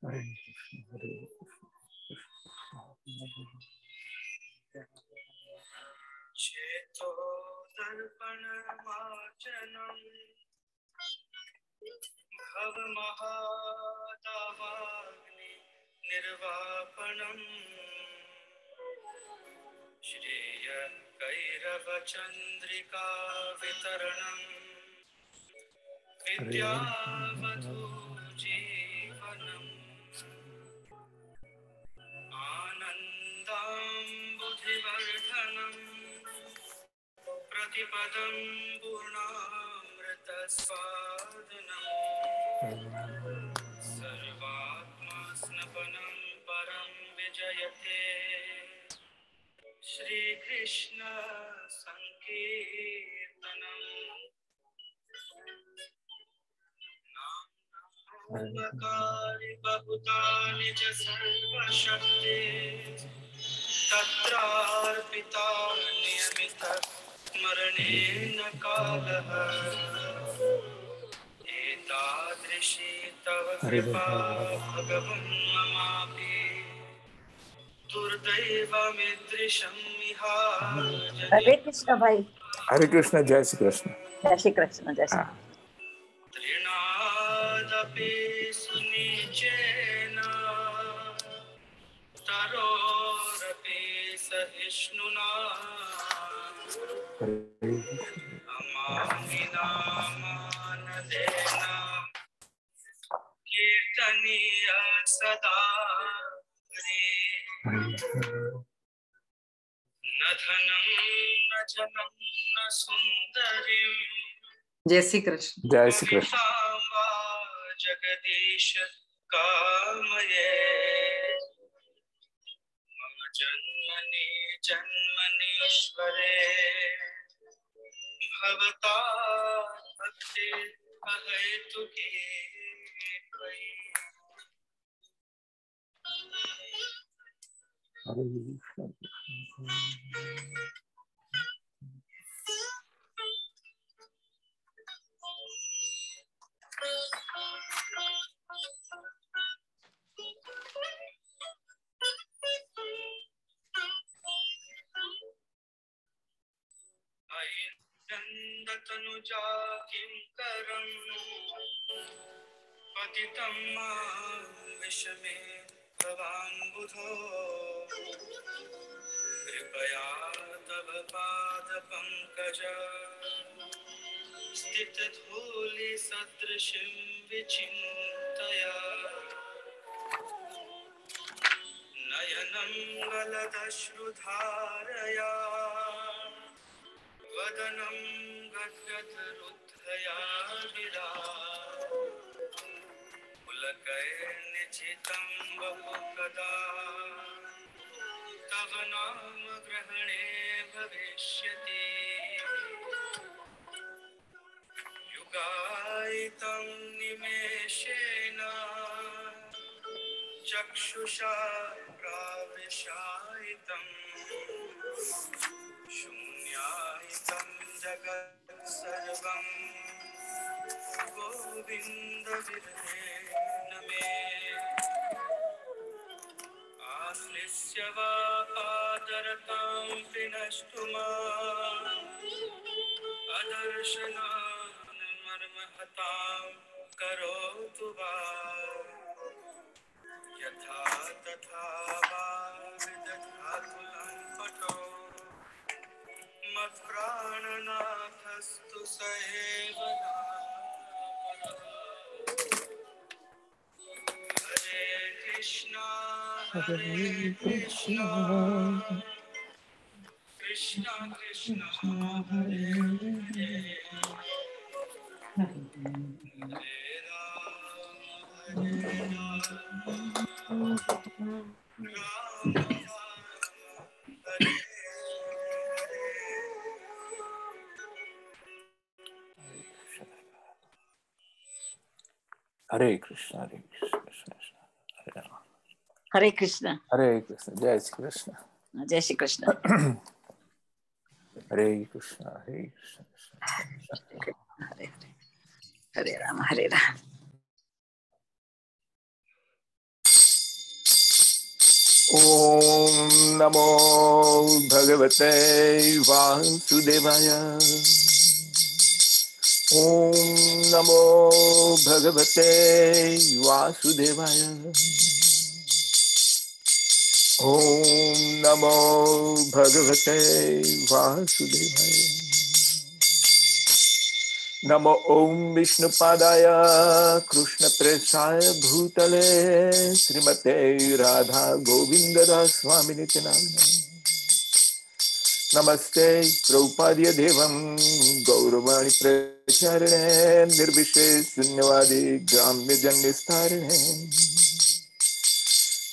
Hare Krishna, Hare Cheto darpana marjanam bhava mahadavagni nirvapanam shreya kairava chandrika vitaranam vidyavadhu jeevanam anandam buddhivardhanam Pratipadam Purnamrita Swadanam Sarvatma Snapanam Param Vijayate Shri Krishna Sankirtanam Namapakari Bhutani Sarva Shakti Tatrarpita Niyamita Smaranena Kalaha Etadrishi Tava Kripa Bhagavan Mamapi Durdaiva Midrisham Miha Hare Krishna bhai. Hare Krishna, Jai Shri Krishna. Jai Shri Krishna, Jai Shri Krishna. Trinadapi Sunichena Tarorapi Sahishnuna Amaminamana Kirtaniya Sada Nadhanam Najanam Nasundarim Jai Shri Krishna. Jai Shri Krishna. Jagadish Kamaye Mama Janmani Janmanishware Bhavata Bhakti Ahaytuki Tvai Hare Krishna. Nandatanuja Kinkaram Patitam Vishame Bhavan Budho Kripaya Tava Pada Pankaja Stita Dhuli Satrishim Vichintaya Nayanam Galadashrudharaya Vadanam Gadgadrudhaya Vira Pulakay Nichitam Vapukada Tavanam Grahane Bhavishyati Yugaitam Nimeshena Chakshusha Pravishaitam Shunyaitam Jagat Sarvam Govinda Virname Aslisyava Padaratam Pinashtuma Adarshana Marmahatam Karotu Va Yatha Tatha Va Vidadhatulam Pato Matprananathastu Saevana Hare Krishna Hare Krishna Krishna Krishna Hare Hare Hare Ram Hare Ram Ram Hare Hare Krishna, Hare Krishna, Krishna, Hare Rama. Hare Krishna. Hare Krishna, Jai Shri Krishna. Jai Shri Krishna. Hare Krishna, Hare Krishna, Hare Hare Rama, Hare Rama. Om Namo Bhagavate Vasudevaya. Om Namo Bhagavate Vasudevaya. Om Namo Bhagavate Vasudevaya. Namo Om Vishnupadaya Krishna Presaya Bhutale Srimate Radha Govindada Swami Nityananda. Namaste Prabhupada Devam Gauravani Pracharine Nirvishesh Sunyavadi Gramya Jannistarine.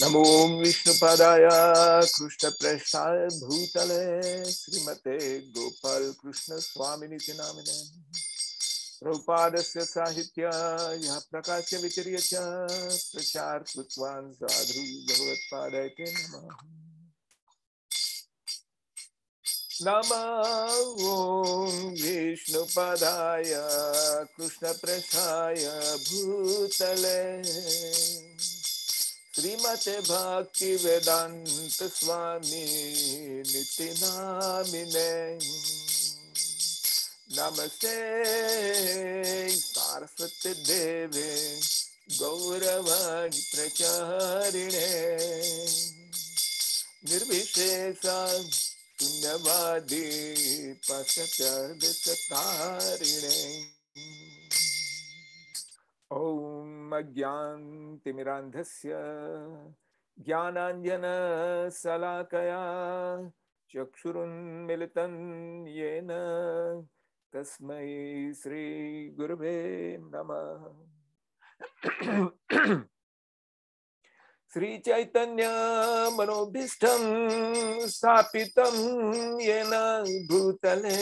Namo Om Vishnupadaya Krishna Presaya Bhutale Srimate Gopal Krishna Swami Nityanamine. Prabhupadasya Sahitya Yaha Prakasya Vichariya Prachar Kutvan Sadhu Bhagavatpadaya Nama Om Vishnupadaya Krishna Prasaya Bhutale Srimate Bhakti Vedanta Swami Nitinamine Namaste Saraswati Deve Gauravani Pracharine Nirvishesa Sunyavadi Pasacharditatarine Om Agyan Timirandhasya Jnananjana Salakaya Chakshurun Militan Yena Tasmai Sri Gurave Namah. Sri Chaitanya Manobhishtam Stapitam Yena Bhutale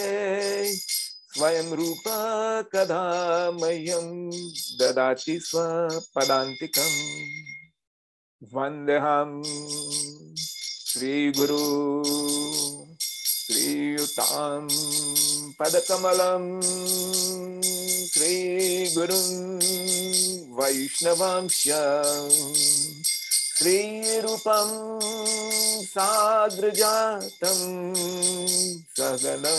Swayam Rupa Kadhamayam Dadati Swapadantikam Vandeham Sri Guru Sri Yutam Padakamalam Sri Gurun Vaishnavamsya Sri Rupam Sagrajatam Sagana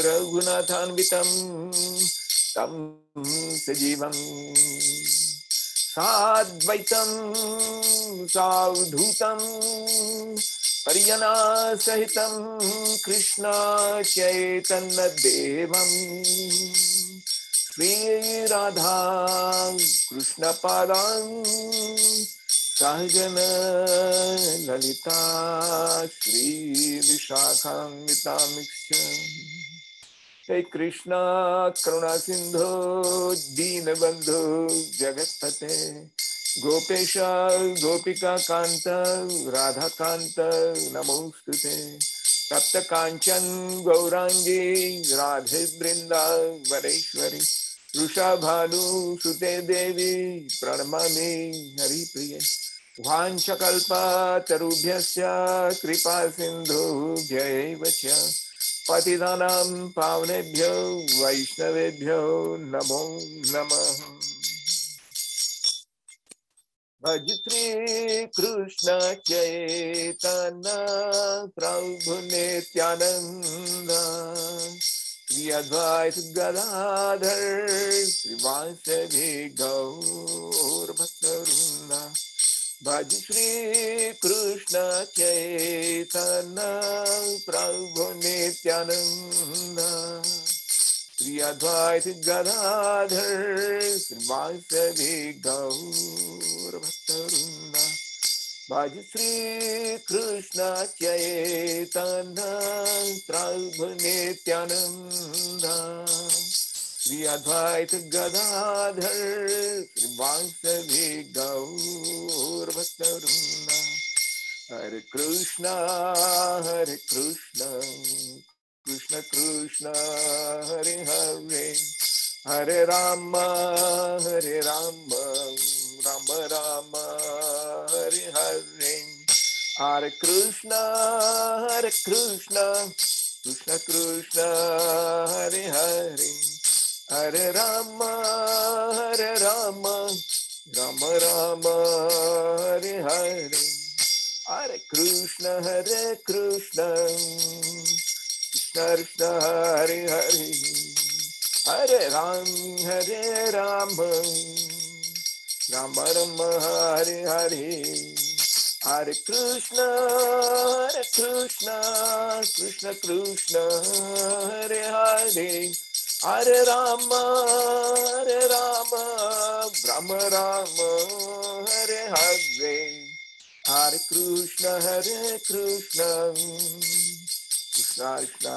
Raghunathanvitam Tam Sajivam Sadvaitam Saudhutam Pariyana Sahitam Krishna Chaitanya Devam Sri Radha Krishna Padam Sahajana Lalita Sri Vishakam Mitamiksha Hey Krishna Karuna Sindhu Deenabandhu Jagatpate Gopesha Gopika Kanta Radha Kanta Namostute Tapta Kanchan Gaurangi Radhe Brinda Vareshwari Rushabhanu Sute Devi Pranamami Hari Priya Vanchakalpa Tarubhyasya Kripa Sindhu Jaivacha Patidanam Pavnebhyo Vaishnavebhyo Namo Namah. Bhaj Shri Krishna Chaitanya Prabhu Nityananda Shri Advaita Gadadhar Srivasadi Gaur Bhaktarvrinda Bhaj Shri Krishna Chaitanya Prabhu Nityananda Shri Advaita Gadadhar Srivasadi Gaur Bhaktarvrinda Bhaj Shri Krishna Chaitanya Prabhu Nityananda Shri Advaita Gadadhar Srivasadi Gaur Bhaktarvrinda Hare Krishna Krishna Krishna Hare Hare Hare Rama Rama Rama Hare Hare Hare Krishna Krishna Krishna Hare Hare Hare Rama Rama Rama Hare Hare Hare Hare Krishna, Krishna Krishna Hare Hare, Hare Ram, Rama Rama Hare Hare, Hare Krishna, Krishna Krishna Hare Hare, Hare Rama, Rama Rama Hare Hare, Hare Krishna, Krishna Krishna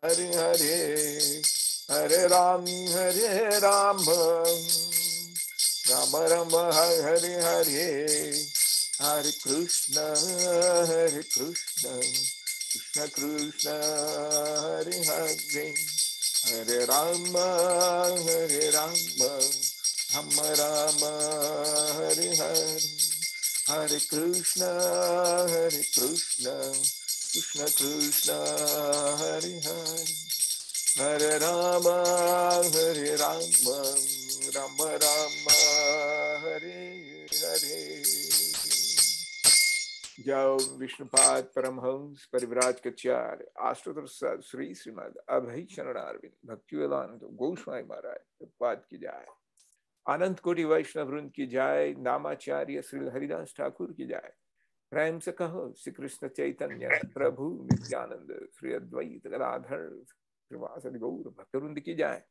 Hare Hare, Hare Ram, Rama Rama Hare Hare, Hare Krishna, Krishna Krishna Hare Hare, Hare Rama, Rama Rama Hare Hare, Hare Krishna, Krishna Krishna Hare Hare, Hare Rama, Rama Rama Hare Hare. जाओ विष्णुपाद परमहंस परिव्राज कचार्य आष्टोत्तर श्री श्रीमद अभय शरणारविंद भक्तिवेदांत गोस्वामी महाराज पाद की जाए, अनंत कोटि वैष्णव वृंद की जाए, नामाचार्य श्री हरिदास ठाकुर की जाए। प्रेम से कहो श्री कृष्ण चैतन्य प्रभु नित्यानंद श्री अद्वैत गदाधर श्रीवासदि गौर भक्तवृंद की जाए।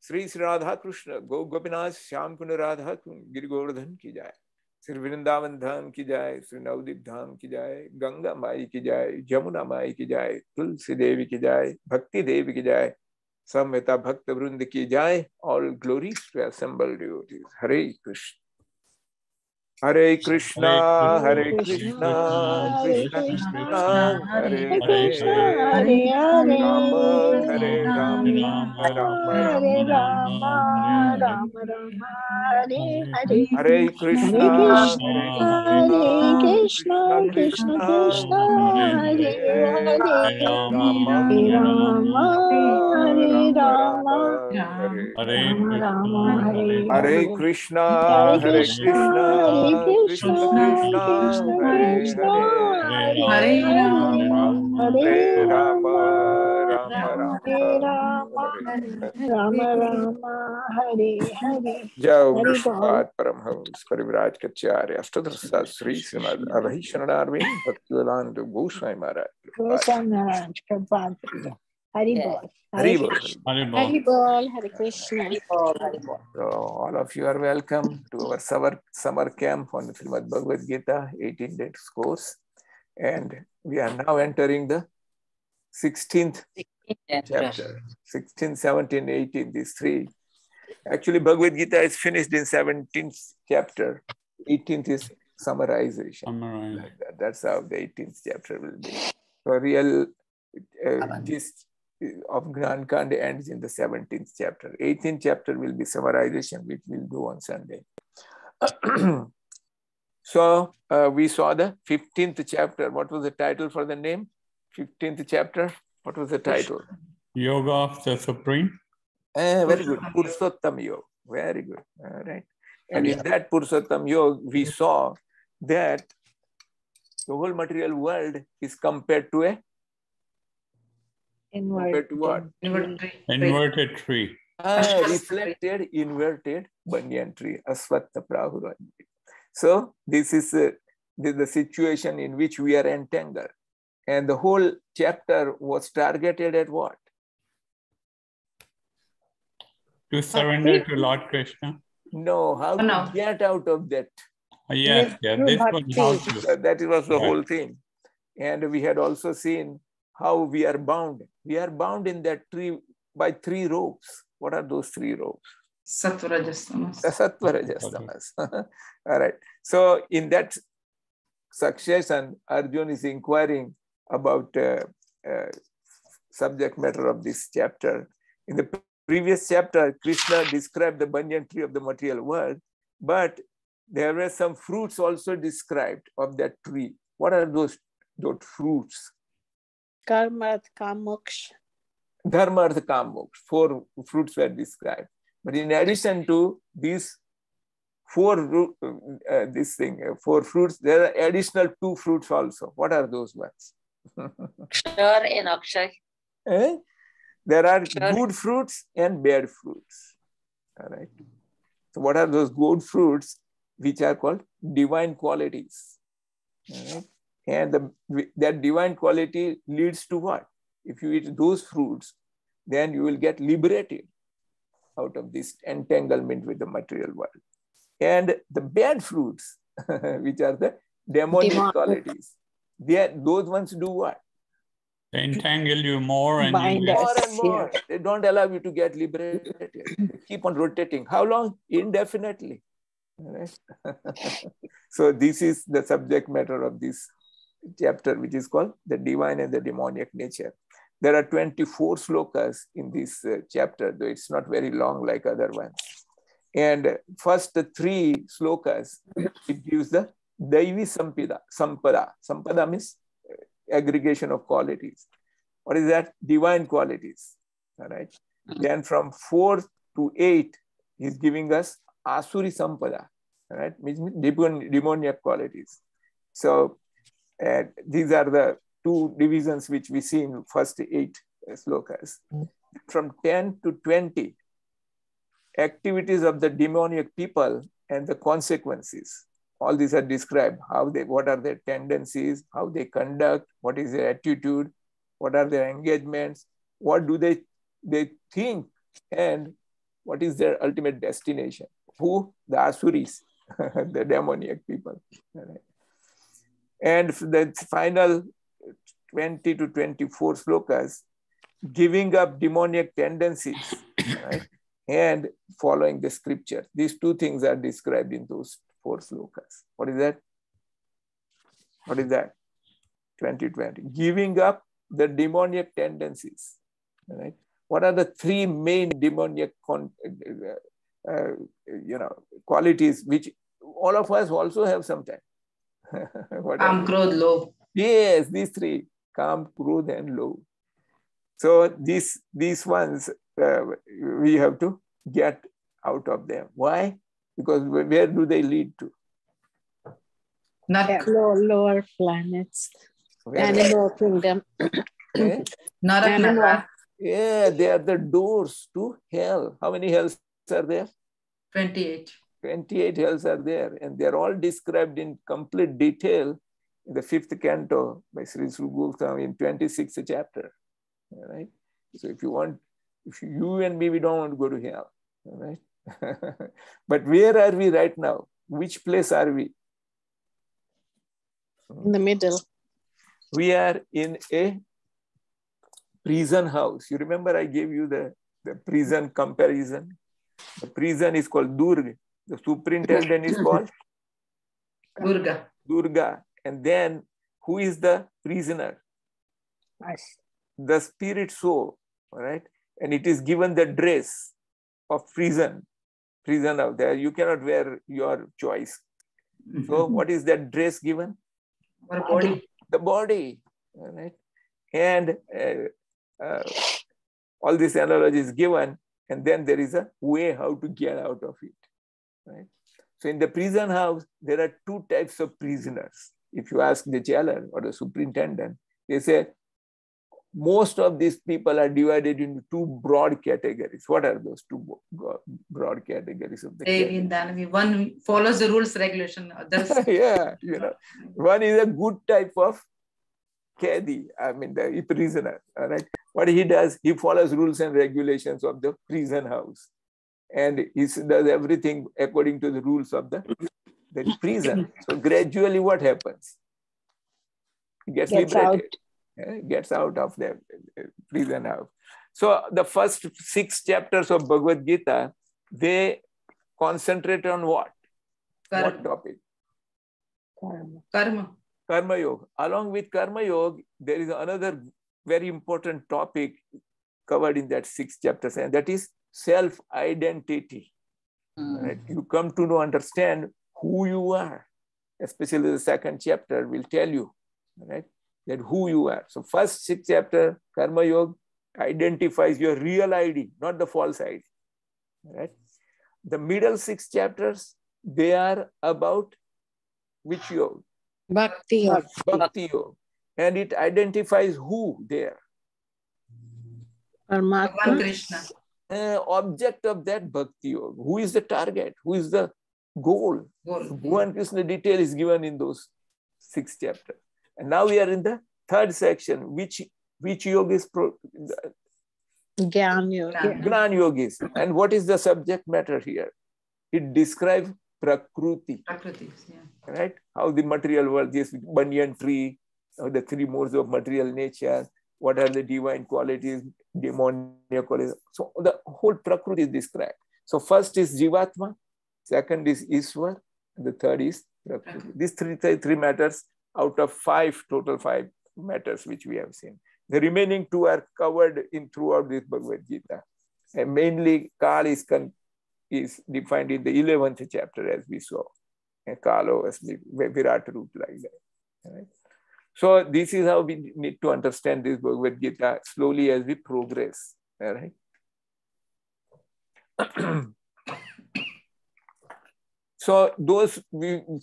श्री श्री राधा कृष्ण गो गोपीनाथ श्याम कुंड राधा कुंड गिरि गोवर्धन की जाए। श्री वृंदावन धाम की जाए, श्री नवदीप धाम की जाए, गंगा माई की जाए, जमुना माई की जाए, तुलसी देवी की जाए, भक्ति देवी की जाए, समवेता भक्त वृंद की जाए। All glories to assembled devotees. Hare Krishna Hare Krishna Hare Hare Krishna, Krishna Hare Krishna Krishna, Krishna Hare Hare Krishna, Hare, Hare Hare Hare, Rama Hare Hare Rama Rama, Rama Hare Ram Rama, Rama Rama, Hare Hare. Hare Hare Krishna Krishna, Hare Krishna Hare Krishna, Krishna Krishna Krishna Krishna, Hare Hare Hare, Hare, Hare Ram Hare Rama, Hare Rama Rama Rama, Hare Rama Rama, Hare Hare Hare. Krishna Hare Krishna, Hare Krishna Krishna, Krishna Krishna Hare Krishna, Hare, Hare Hare Ram Hare, Hare Hare Ram Rama, Ram Ram Hare Rama, Hare Hare. Rama Rama, Hare Hare. जय Hari Bol. Vishnupada Paramahamsa Parivrajakacharya Ashtottara Shri Srimad Abhay Sharanaravinda Bhaktivedanta Goswami Maharaj Prabhupada. Goswami Maharaj, Prabhupada. Hari Yeah. Bol. Hari Hare बोल Krishna. Hari बोल। Hare Bol. Hari Bol, Hare Krishna. Hari Bol, Hari Bol. So all of you are welcome to our summer camp on the Srimad Bhagavad Gita 18 days course, and we are now entering the 16th chapter. 16, 17, 18, these three. Actually, Bhagavad Gita is finished in 17th chapter. 18th is summarization. Summarize. Like that. That's how the 18th chapter will be. So real gist of Gnan Kand ends in the 17th chapter. 18th chapter will be summarization, which we'll do on Sunday. So we saw the 15th chapter. What was the title for the name? 15th chapter. What was the title? Yoga of the Supreme. Very good. Purushottam Yoga. Very good. All right. And in that Purushottam Yoga, we saw that the whole material world is compared to a compared to what? Inverted tree. Reflected inverted banyan tree, Aswattha Prahura. So this is the situation in which we are entangled. And the whole chapter was targeted at what? To surrender to Lord Krishna. No, how to get out of that. Yes, this was how to. That was the Right. whole thing. And we had also seen how we are bound. We are bound in that tree by 3 ropes. What are those 3 ropes? Sattva-rajas-tamas. The sattva, rajas, tamas. All right. So in that succession, Arjuna is inquiring about subject matter of this chapter. In the previous chapter, Krishna described the banyan tree of the material world, but there were some fruits also described of that tree. What are those fruits? Karma, Kam, Moksha. Dharma, Artha, Kam, Moksha. 4 fruits were described. But in addition to these four fruits. There are additional 2 fruits also. What are those ones? Kshar and Akshay. There are good fruits and bad fruits. All right. So what are those good fruits, which are called divine qualities? All right. And that divine quality leads to what? If you eat those fruits, then you will get liberated out of this entanglement with the material world. And the bad fruits, which are the demonic qualities, those ones do what? They entangle you more and Bind you More us, and more. yeah. They don't allow you to get liberated. They keep on rotating. How long? Indefinitely. Right? So this is the subject matter of this chapter, which is called the divine and the demoniac nature. There are 24 slokas in this chapter, though it's not very long like other ones. And first 3 slokas, it gives the Daivi Sampada. Sampada means aggregation of qualities. What is that? Divine qualities. All right. Then from 4 to 8, he's giving us Asuri Sampada. All right, means demoniac qualities. So these are the 2 divisions which we see in first 8 slokas. From 10 to 20, activities of the demoniac people and the consequences. All these are described. What are their tendencies, how they conduct, what is their attitude, what are their engagements, what do they think, and what is their ultimate destination. Who? The Asuris, the demoniac people. And the final 20 to 24 slokas, giving up demoniac tendencies, right? And following the scripture. These 2 things are described in those 4 slokas. What is that? What is that? 2020. Giving up the demoniac tendencies. Right? What are the 3 main demoniac qualities which all of us also have sometimes? Calm, Krodh, Lobh. Yes, these 3: Calm, Krodh, and Lobh. So these ones we have to get out of them. Why? Because where do they lead to? Lower planets. Animal kingdom. Narak. Yeah, they are the doors to hell. How many hells are there? 28. 28 hells are there, and they're all described in complete detail in the 5th canto by Sri Sri Goswami in 26th chapter. All right. So if you and me, we don't want to go to hell. All right. But where are we right now? Which place are we? In the middle. We are in a prison house. You remember I gave you the prison comparison. The prison is called Durga. The superintendent is called Durga. And then who is the prisoner? Us. The spirit soul, all right? And it is given the dress of prison out there. You cannot wear your choice. So what is that dress given? Body. The body, all right? And all this analogy is given, and then there is a way how to get out of it, right? So in the prison house, there are 2 types of prisoners. If you ask the jailer or the superintendent, they say, most of these people are divided into 2 broad categories. What are those 2 broad categories of the category? One follows the rules, regulation. Others... Yeah, one is a good type of Kedi, I mean the prisoner. All right. What he does, he follows rules and regulations of the prison house, and he does everything according to the rules of the prison. So gradually, what happens? He gets liberated. Gets out of the prison house. So the first 6 chapters of Bhagavad Gita, they concentrate on what? Karma. What topic? Karma. Karma Yoga. Along with Karma Yoga, there is another very important topic covered in that 6 chapters, and that is self-identity. Right? You come to know, understand who you are. Especially the 2nd chapter will tell you, right, that who you are. So first 6 chapter, Karma Yoga, identifies your real ID, not the false ID. Right? The middle 6 chapters they are about which yoga? Bhakti yoga. Bhakti yoga. And it identifies who there? Bhagwan Paramatma. Krishna. Object of that bhakti yoga. Who is the target? Who is the goal? Goal. Bhagwan Krishna detail is given in those 6 chapters. And now we are in the 3rd section. Which yoga is Gyan yoga. Gnan yogis. And what is the subject matter here? It describes Prakruti. Prakriti, yeah. Right? How the material world is, banyan tree, the 3 modes of material nature, what are the divine qualities, demonic qualities. So the whole Prakriti is described. So first is Jivatma, second is Iswar, and the third is Prakriti. These three matters out of 5, total 5 matters which we have seen. The remaining 2 are covered in throughout this Bhagavad Gita. And mainly Kal is defined in the 11th chapter, as we saw. And Kalo was Virat root like that. Right? So this is how we need to understand this Bhagavad Gita slowly as we progress. All right. So those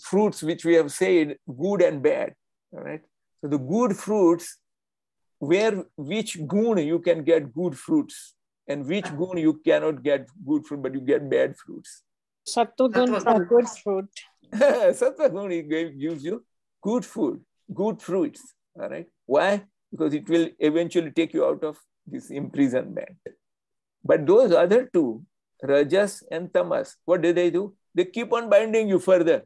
fruits which we have said, good and bad. All right. So the good fruits, which gun you can get good fruits, and which gun you cannot get good fruit, but you get bad fruits. Sattva for good fruit. Sattva gun gives you good food, good fruits. All right. Why? Because it will eventually take you out of this imprisonment. But those other 2, Rajas and Tamas, what do? They keep on binding you further.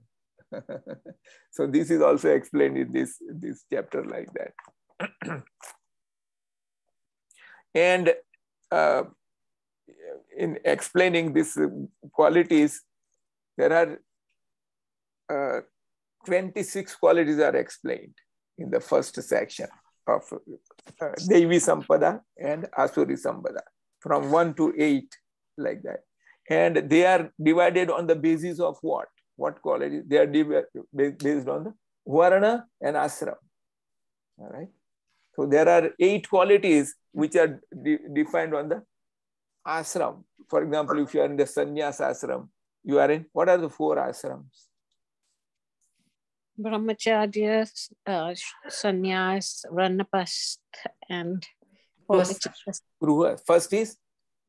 So this is also explained in this chapter like that. And in explaining these qualities, there are 26 qualities are explained in the first section of Devi Sampada and Asuri Sampada, from 1 to 8, like that. And they are divided on the basis of what? What qualities? They are based on the Varna and Ashram. All right. So there are 8 qualities which are defined on the ashram. For example, if you are in the sannyas ashram, you are in, what are the 4 ashrams? Brahmacharya, sannyas, Ranapast, and Gruha. First is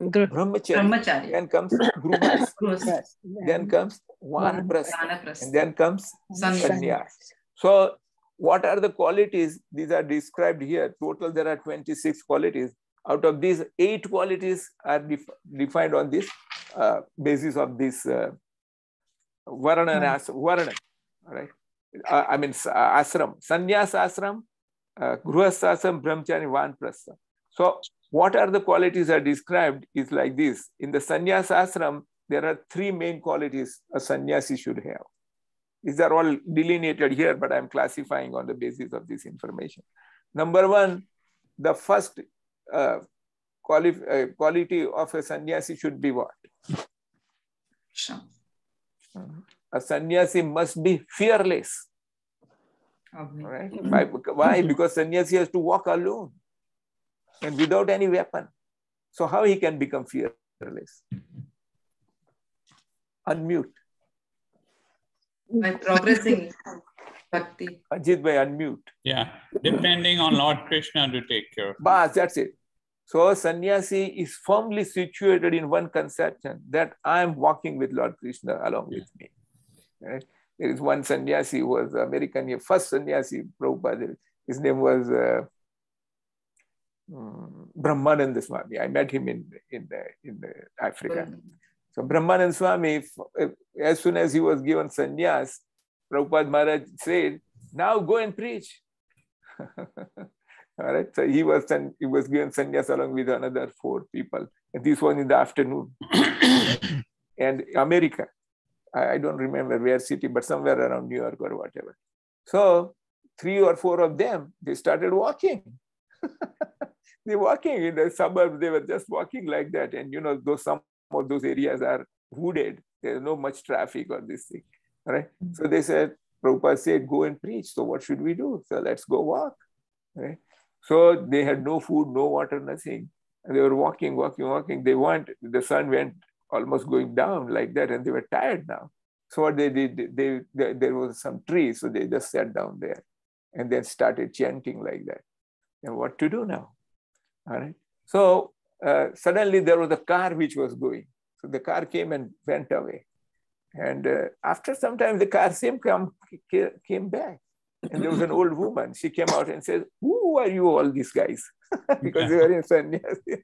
Brahmacharya. Then comes Gruhas. Then comes Vanaprastha. And then comes Sannyas. So what are the qualities? These are described here. Total there are 26 qualities. Out of these, 8 qualities are defined on this basis of this Varna and Varna. All right. Ashram. Sannyas ashram, Gruhastha ashram, Brahmacharya, Vanaprastha. So what are the qualities are described is like this. In the sannyas ashram, there are 3 main qualities a sannyasi should have. These are all delineated here, but I'm classifying on the basis of this information. Number 1, the first quality of a sannyasi should be what? A sannyasi must be fearless. Right? Why? Because sannyasi has to walk alone and without any weapon. So how he can become fearless? Unmute. By progressing bhakti. Ajit bhai, unmute. Yeah, depending on Lord Krishna to take care. Bas, that's it. So sannyasi is firmly situated in one conception that I am walking with Lord Krishna along with me. Right? There is one sannyasi who was American, first sannyasi, Prabhupada. His name was Brahmananda Swami. I met him in Africa. So Brahmananda Swami, as soon as he was given sannyas, Prabhupada Maharaj said, now go and preach. All right. So he was given sannyas along with another 4 people. And this was in the afternoon. And America, I don't remember where city, but somewhere around New York or whatever. So 3 or 4 of them, they started walking. They're walking in the suburbs. They were just walking like that. And some of those areas are wooded. There's no much traffic or this thing. All right. So they said, Prabhupada said, go and preach. So what should we do? So let's go walk. Right? So they had no food, no water, nothing. And they were walking. The sun went almost going down like that, and they were tired now. So what they did, there was some tree, so they just sat down there and then started chanting like that. And what to do now? All right. So suddenly there was a car which was going. So the car came and went away. And after some time, the car came back. And there was an old woman. She came out and said, "Who are you, all these guys?" Because they were in sannyasi.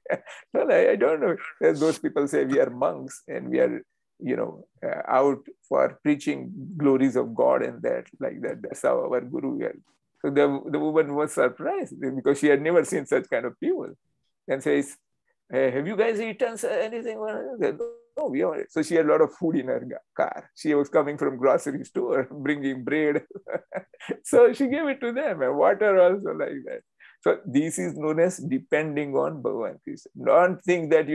Well, I don't know. As those people say, we are monks and we are, out for preaching glories of God and that, like that. That's how our guru is. So the woman was surprised because she had never seen such kind of people. And says, "Hey, have you guys eaten anything?" No, we haven't. So she had a lot of food in her car. She was coming from grocery store, bringing bread. So she gave it to them, and water also like that. So this is known as depending on Bhagavan Krishna. Don't think that,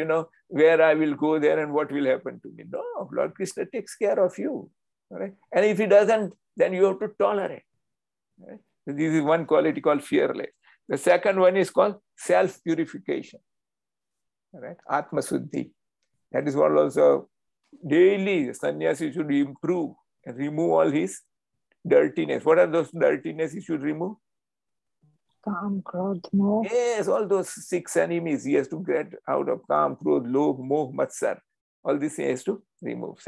where I will go there and what will happen to me. No, Lord Krishna takes care of you. All right? And if he doesn't, then you have to tolerate. Right? So this is one quality called fearless. The second one is called self-purification. All right? Atma Suddhi. That is what also daily sannyasi should improve and remove all his dirtiness. What are those dirtiness he should remove? Kam, Krodh, Moh. Yes, all those 6 enemies he has to get out of Kam, Krodh, Lobh, Moh, Matsar. All this he has to remove.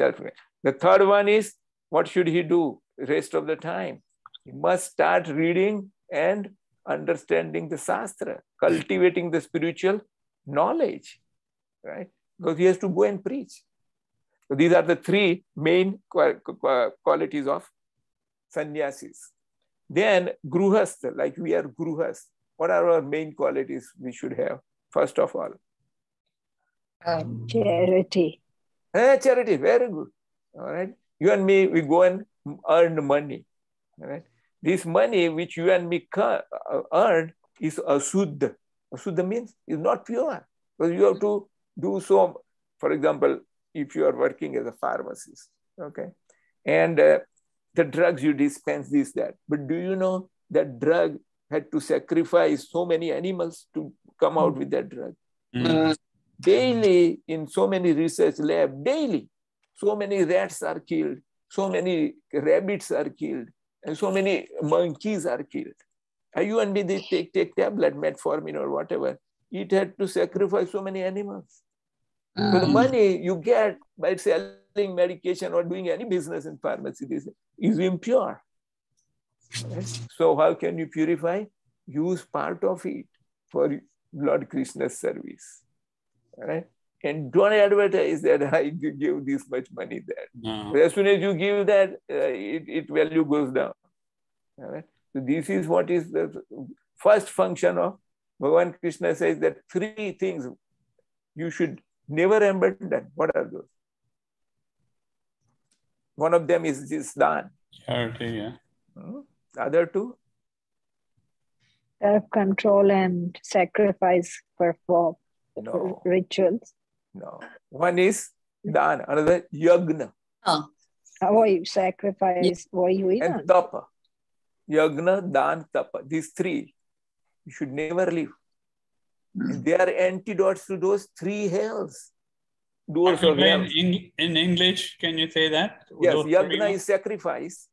The third one is, what should he do rest of the time? He must start reading and understanding the Shastra, cultivating the spiritual knowledge, right? Because he has to go and preach. So these are the 3 main qualities of sannyasis. Then gruhastha, like we are gruhas. What are our main qualities we should have? First of all, Charity. charity, very good. All right. You and me, we go and earn money. All right. This money which you and me earn is asuddha. Asuddha means is not pure. Because you have to do so. For example, if you are working as a pharmacist, okay, and the drugs you dispense this, that. But do you know that drug had to sacrifice so many animals to come out with that drug? Daily, in so many research labs, daily, so many rats are killed, so many rabbits are killed, and so many monkeys are killed. You and me, they take tablet, metformin or whatever. It had to sacrifice so many animals. So the money you get by selling medication or doing any business in pharmacy is impure. Right? So how can you purify? Use part of it for Lord Krishna's service. Right? And don't advertise that I give this much money there. No. As soon as you give that, it value goes down. Right? So this is what is the first function of Bhagavan Krishna says that 3 things you should never abandon. What are those? One of them is this dan. Charity, yeah. The other 2? Self-control and sacrifice for rituals. No. One is dan, another yagna. Avoid sacrifice, and tapa. Yagna, dan, tapa. These 3 you should never leave. And they are antidotes to those 3 hells. Doors of hell. In English, can you say that? Yes, those yagna is sacrifice.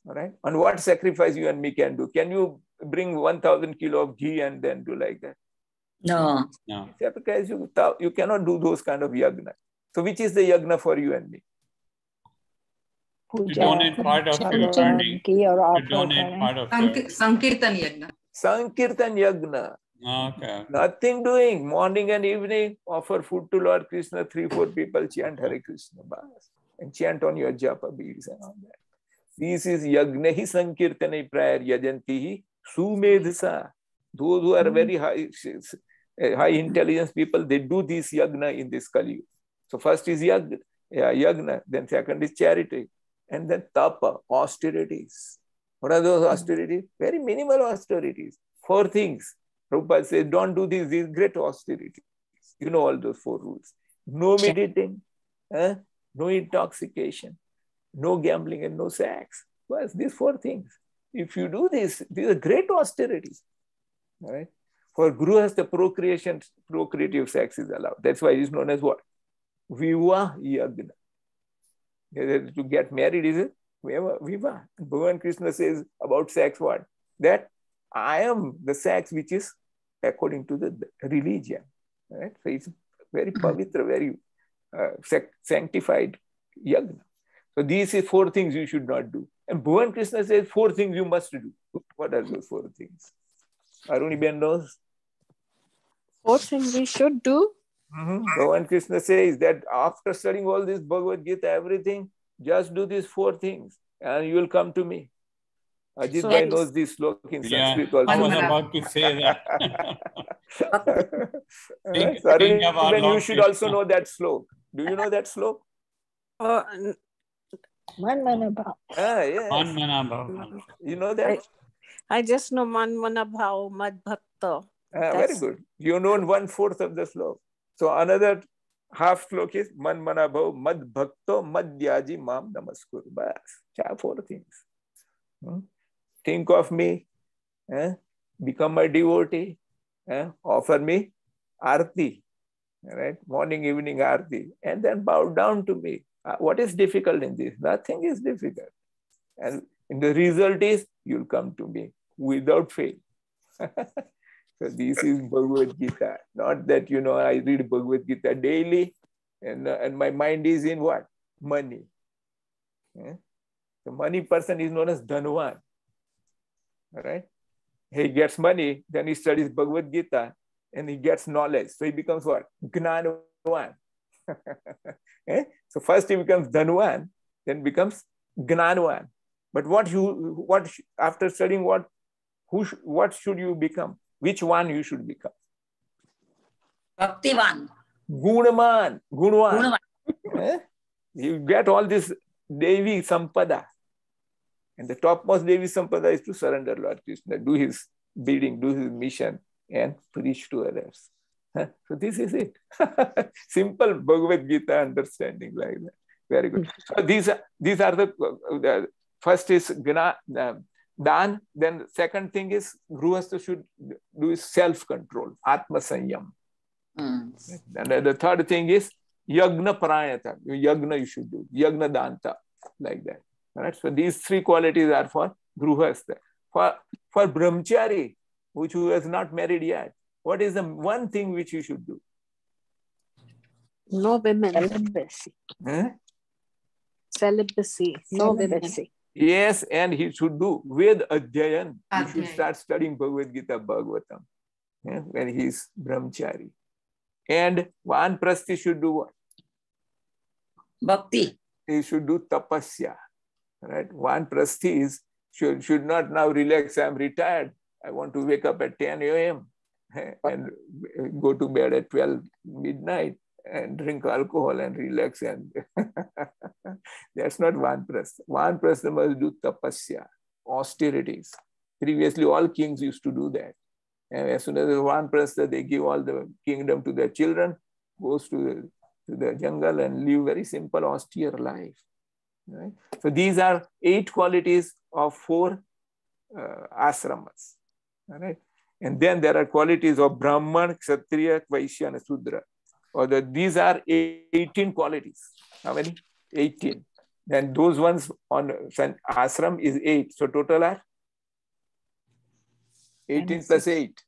All right. On what sacrifice you and me can do? Can you bring 1,000 kilo of ghee and then do like that? No. Sacrifice, you cannot do those kind of yagna. So which is the yagna for you and me? To donate part of your earning. To donate part of your... Sankirtan yagna. Sankirtan yagna. Okay. Nothing doing. Morning and evening, offer food to Lord Krishna. 3-4 people chant Hare Krishna Bas and chant on your japa beads and all that. This is yagna hi sankirtane prayer yajantihi sumedhasa. Those who are very high intelligence people, they do this yagna in this Kali. So first is yagna, then second is charity, and then tapa, austerities. What are those austerities? Very minimal austerities. 4 things. Prabhupada says, don't do these great austerities. You know all those 4 rules. No meditating, no intoxication, no gambling, and no sex. Well, these 4 things. If you do this, these are great austerities. All right? For Grihastha, procreative sex is allowed. That's why it is known as what? Vivaha yagna. To get married is a viva. Bhagavan Krishna says about sex what? That I am the sex which is according to the religion. Right? So it's very pavitra, very sanctified yagna. So these are 4 things you should not do. And Bhuvan Krishna says 4 things you must do. What are those 4 things? Aruni Ben knows. 4 things we should do. Bhuvan Krishna says that after studying all this Bhagavad Gita, everything, just do these 4 things and you will come to me. Ajit Bhai knows this slok in Sanskrit also. I was about to say that. So Aruni Ben, you should also know that slok. Do you know that slok? Man Manabhav. Yes. Man Manabhav. You know that? I just know Man Manabhav Mad Bhakta. Very good. You know 1/4 of the slok. So another half slok is Man Manabhav Mad Bhakto Madhyaji Mam Namaskur. Bas. 4 things. Think of me. Become my devotee. Offer me arti. Right? Morning, evening arti. And then bow down to me. What is difficult in this? Nothing is difficult. And the result is you'll come to me without fail. So this is Bhagavad Gita. Not that, I read Bhagavad Gita daily and my mind is in what? Money. The money person is known as Dhanwan. Right? He gets money, then he studies Bhagavad Gita and he gets knowledge. So he becomes what? Gnanavan. So first he becomes Dhanwan, then becomes Gnanavan. But after studying what should you become? Which one you should become? Bhaktivan. Gunaman. You get all this Devi Sampada. And the topmost Devi Sampada is to surrender Lord Krishna, do his bidding, do his mission, and preach to others. So this is it. Simple Bhagavad Gita understanding like that. Very good. So these are the first is Dan. Then second thing is Grihastha should do is self-control, Atma Sanyam. And the third thing is Yagna Parayata. Yagna you should do. Yagna Danta. Like that. All right. So these 3 qualities are for Grihastha. For Brahmachari, who has not married yet, what is the one thing which you should do? No women. Celibacy. Celibacy. No women. Yes, and he should do with adhyayan. He should start studying Bhagavad Gita, Bhagavatam, when he is brahmachari. And Vanprasthi should do what? Bhakti. He should do tapasya. Right? Vanprasthi should not now relax. I'm retired. I want to wake up at 10 a.m. and go to bed at 12 midnight and drink alcohol and relax. And that's not Vanprastha. Vanprastha must do tapasya, austerities. Previously, all kings used to do that. And as soon as Vanprastha, they give all the kingdom to their children, goes to the jungle and live very simple, austere life. Right? So these are 8 qualities of 4 ashramas. All right? And then there are qualities of Brahman, Kshatriya, Vaishya, and Sudra. These are 18 qualities. How many? 18. Then those ones on ashram is 8. So total are 18 plus 8.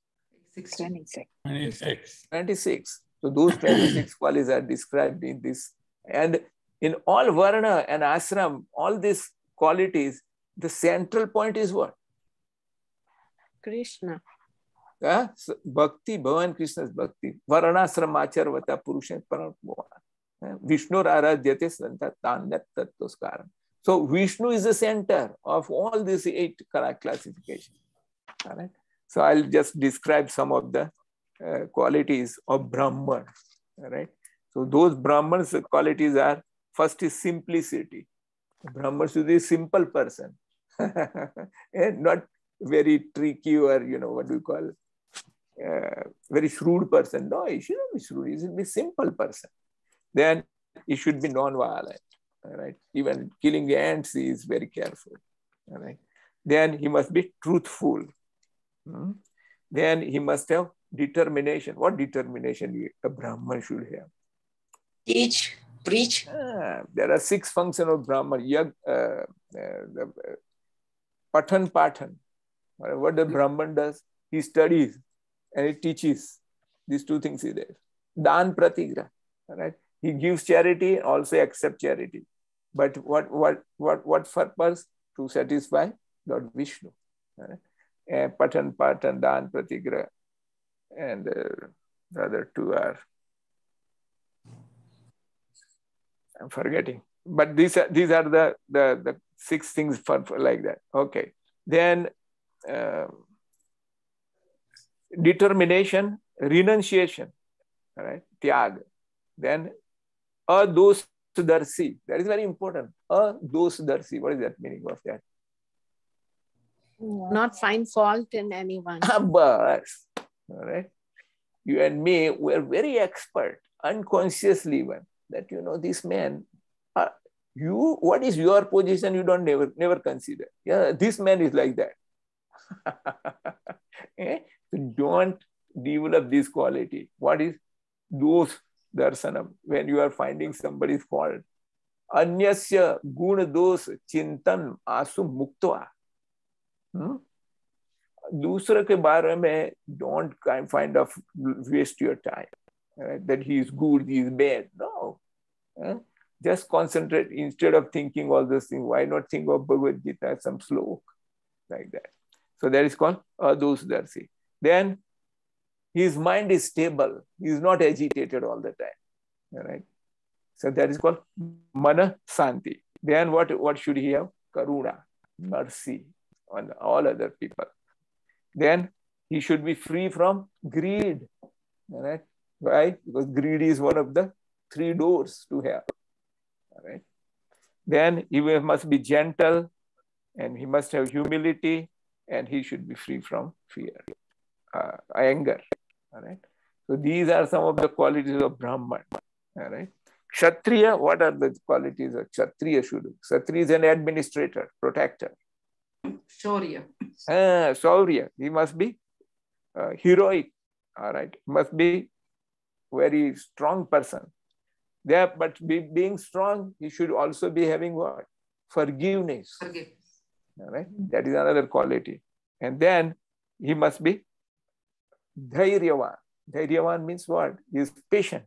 26. So those 26 qualities are described in this. And in all varna and ashram, all these qualities, the central point is what? Krishna. Bhakti, Bhavan Krishna's Bhakti. Varnasram acharvata purusha parammoha. Vishnu aradhyate santa tanyat tattvaskaram. So Vishnu is the center of all these 8 classifications. All right. So I'll just describe some of the qualities of Brahman. All right. So those Brahman's qualities are, first is simplicity. Brahman should be a simple person. And not very tricky or, what do you call, very shrewd person. No, he shouldn't be shrewd. He should be a simple person. Then he should be non-violent. All right. Even killing ants, he is very careful. All right. Then he must be truthful. Then he must have determination. What determination a Brahman should have? Teach. Preach. There are 6 functions of Brahman. Patan. What the Brahman does, he studies and he teaches. These 2 things he does. Dan pratigra. Right? He gives charity, also accepts charity. But what purpose? To satisfy Lord Vishnu. Right? Patan, Dan pratigra. And the other 2 are, I'm forgetting. But these are the 6 things for like that. Okay. Then determination, renunciation, right? Tyag. Then adosdarsi. That is very important. Adosdarsi. What is that meaning of that? Not find fault in anyone. But, all right. You and me were very expert, unconsciously even, that this man, what is your position? You don't never consider. Yeah, this man is like that. Don't develop this quality. What is those darshanam? When you are finding somebody's fault, anyasya guna dos chintan asu muktva. दूसरे के बारे में don't find of waste your time, right? That he is good, he is bad. No. Just concentrate. Instead of thinking all those things, why not think of Bhagavad Gita, some slok like that? So that is called adosdarsi. Then his mind is stable. He is not agitated all the time. All right. So that is called mana santi. Then what should he have? Karuna, mercy on all other people. Then he should be free from greed. All right. Why? Because greed is one of the 3 doors to hell. All right. Then he must be gentle, and he must have humility, and he should be free from fear, anger. All right. So these are some of the qualities of Brahman. All right. Kshatriya, what are the qualities of Kshatriya should do? Kshatriya is an administrator, protector. Shaurya. Shaurya. He must be heroic. All right. He must be very strong person. There, but being strong, he should also be having what? Forgiveness. All right. That is another quality. And then he must be dhairyavan. Dhairyavan means what? He is patient.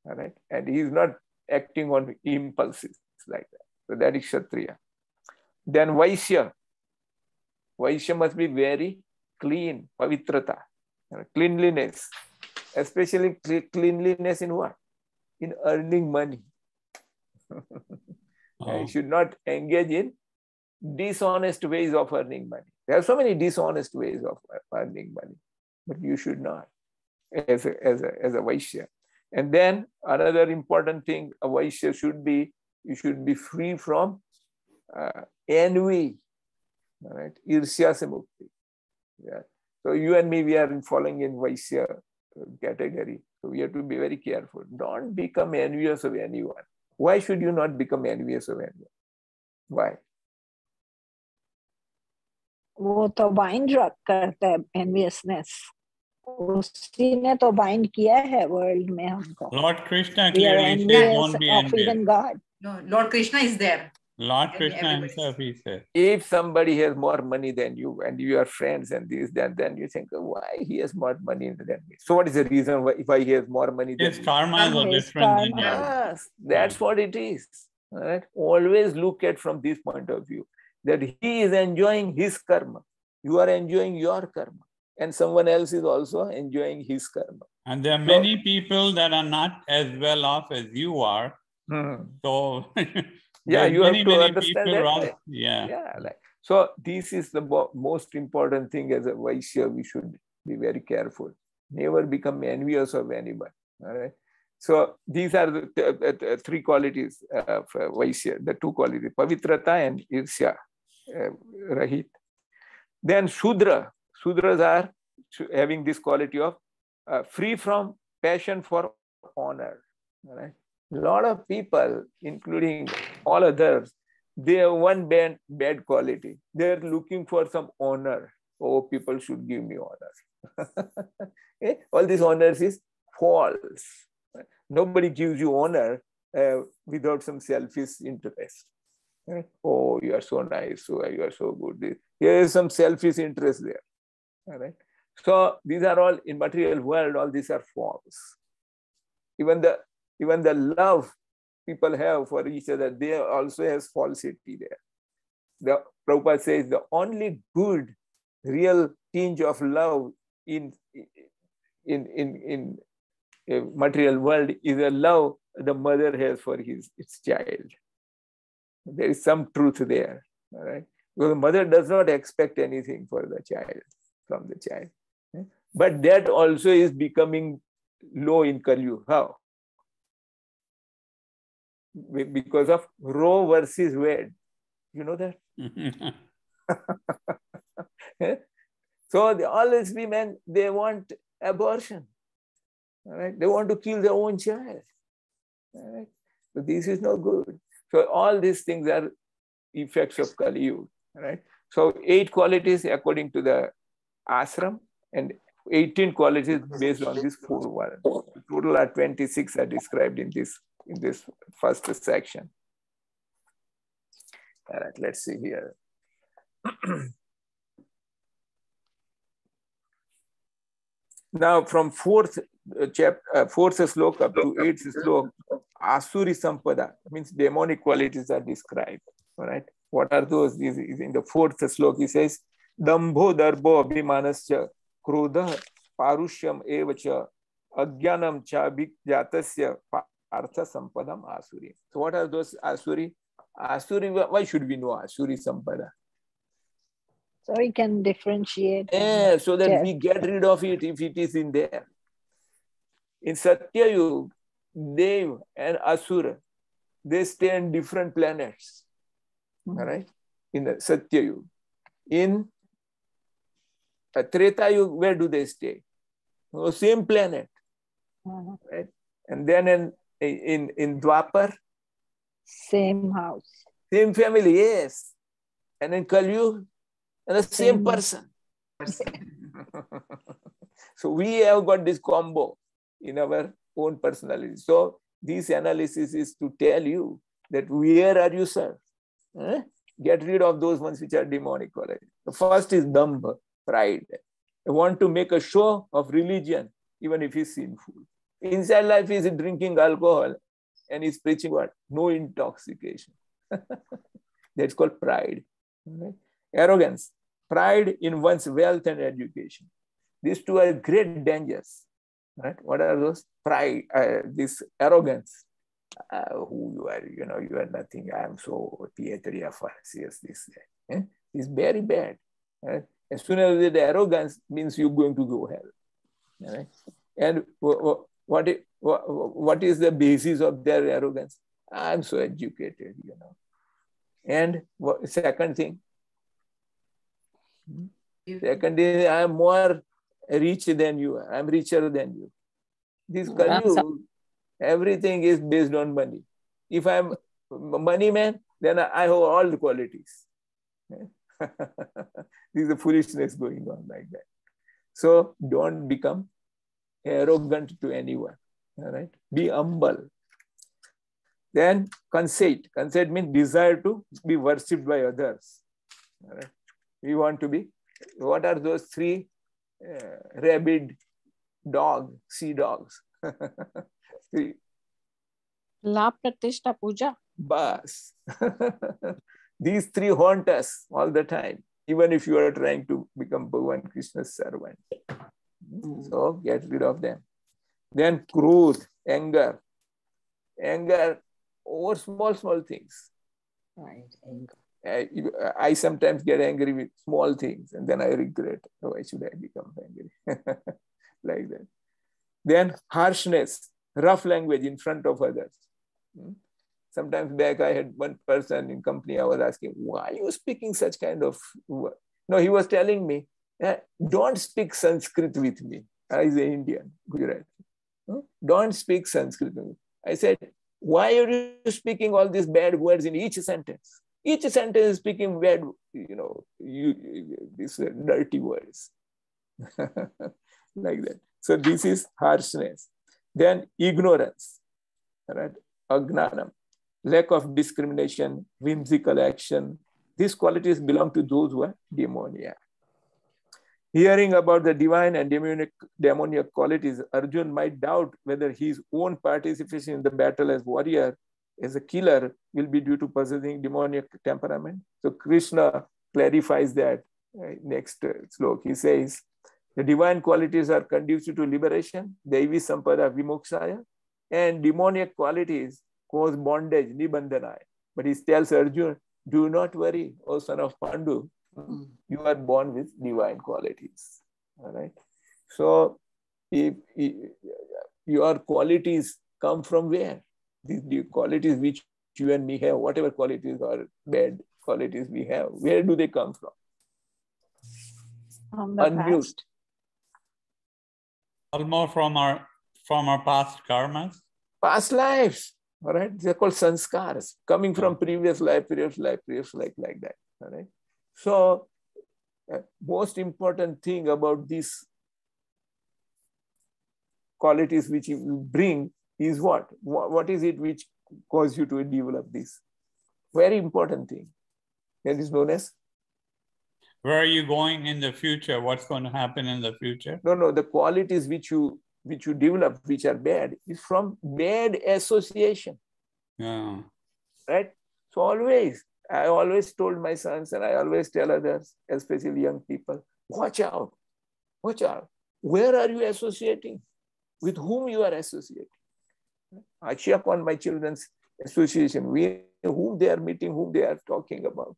All right. And he is not acting on impulses like that. So that is Kshatriya. Then Vaishya. Vaishya must be very clean, pavitrata, cleanliness. Especially cleanliness in what? In earning money. You should not engage in dishonest ways of earning money. There are so many dishonest ways of earning money, but you should not as a Vaishya. And then another important thing a Vaishya should be, you should be free from envy. All right, Irsya se mukti. Yeah. So you and me, we are falling in Vaishya category. So we have to be very careful. Don't become envious of anyone. Why should you not become envious of anyone? Why? वो तो bind करता है enviousness. उसी ने तो bind किया है world में हमको. Lord Krishna We are clearly says, envious don't be of envious. even God. No, Lord Krishna is there. Lord And Krishna everybody. himself, he said. If somebody has more money than you and you are friends and this, then you think, why he has more money than me? So what is the reason why he has more money than His me? karmas are His different than karma. yours. Yes, that's what it is. All right? Always look at from this point of view, that he is enjoying his karma. You are enjoying your karma. And someone else is also enjoying his karma. And there are many people that are not as well off as you are. So yeah, you many, have to many understand people that. are, yeah. Like, so this is the most important thing as a Vaishya. We should be very careful. Never become envious of anyone. All right. So these are the 3 qualities of Vaishya, the 2 qualities, Pavitrata and Irsya, Rahit. Then Shudra. Shudras are having this quality of free from passion for honor. All right. A lot of people, including all others, they have one bad quality. They're looking for some honor. Oh, people should give me honor. All these honors is false. Nobody gives you honor without some selfish interest. Right? Oh, you are so nice, so you are so good. There is some selfish interest there. All right. So these are all in material world, all these are forms. Even the love people have for each other, they also has falsity there. The Prabhupada says the only good, real tinge of love in a material world is a love the mother has for its child. There is some truth there. All right. Because the mother does not expect anything for the child, from the child. But that also is becoming low in Kali Yuga. How? Because of Roe versus Wade. You know that? So all these women, they want abortion. All right? They want to kill their own child. All right? So this is no good. So all these things are effects of Kali Yuga. Right? So 8 qualities according to the ashram, and 18 qualities based on this 4 words. Total are 26 are described in this first section. All right, let's see here. Now, from fourth sloka up to 8th sloka, Asuri Sampada means demonic qualities are described. All right, what are those? This is in the 4th sloka. He says, Dambho Darbo Abhimanasya Krodha Parushyam Evacha Agyanam Chabik Jatasya Partha Sampadam Asuri. So, what are those Asuri? Asuri, why should we know Asuri Sampada? So we can differentiate. Yeah, so that we get rid of it if it is in there. In Satya Yuga, Dev and Asura, they stay on different planets. All right? In the Satya Yuga. In Treta Yuga, where do they stay? Oh, same planet. Right? And then in Dwapar, same house. Same family, yes. And in Kali Yuga, and the same person. So we have got this combo in our own personality. So this analysis is to tell you that where are you, sir? Get rid of those ones which are demonic. The first is dambha, pride. I want to make a show of religion, even if it's sinful. Inside life is drinking alcohol and he's preaching what? No intoxication. That's called pride. Right? Arrogance, pride in one's wealth and education. These two are great dangers. Right? What are those? Pride, this arrogance. Who you are, you are nothing. I am so PhD of yes, this. It's very bad. Right? As soon as the arrogance means you're going to go hell. Right? And what is the basis of their arrogance? I'm so educated, And second thing, I'm more rich than you are. I'm richer than you. This Kali Yuga, everything is based on money. If I'm a money man, then I have all the qualities. This is the foolishness going on like that. So don't become arrogant to anyone. All right? Be humble. Then conceit. Conceit means desire to be worshipped by others. All right? We want to be. What are those 3 rabid dogs, sea dogs? La Pratishta Puja. Bas. These 3 haunt us all the time, even if you are trying to become Bhagavan Krishna's servant. So get rid of them. Then krodh, anger. Anger over small things. Right, anger. I sometimes get angry with small things and then I regret, why should I become angry? Like that. Then harshness, rough language in front of others. Sometimes back I had one person in company, I was asking, why are you speaking such kind of word? No, he was telling me, don't speak Sanskrit with me. I is an Indian, Gujarati. Don't speak Sanskrit with me. I said, why are you speaking all these bad words in each sentence? Each sentence is speaking bad, these dirty words. Like that. So this is harshness. Then ignorance. Right? agnanam, lack of discrimination, whimsical action. These qualities belong to those who are demoniac. Hearing about the divine and demoniac qualities, Arjun might doubt whether his own participation in the battle as warrior, as a killer, will be due to possessing demoniac temperament. So Krishna clarifies that next slok. He says, the divine qualities are conducive to liberation, Devi Sampada Vimokshaya, and demoniac qualities cause bondage, Nibandhanaya. But he tells Arjun, do not worry, O son of Pandu, you are born with divine qualities. All right. So if your qualities come from where? The qualities which you and me have, whatever qualities or bad qualities we have, where do they come from? From the past. Almost from our past karmas. Past lives. All right. They're called sanskars, coming from previous life, previous life, like that. All right. So, most important thing about these qualities which you bring is what? What is it which cause you to develop this? Very important thing. That is known as? Where are you going in the future? What's going to happen in the future? No. The qualities which you develop, which are bad, is from bad association. Yeah. Right? So I always told my sons, and I always tell others, especially young people, watch out. Where are you associating? With whom you are associating? I check on my children's association, whom they are meeting, whom they are talking about,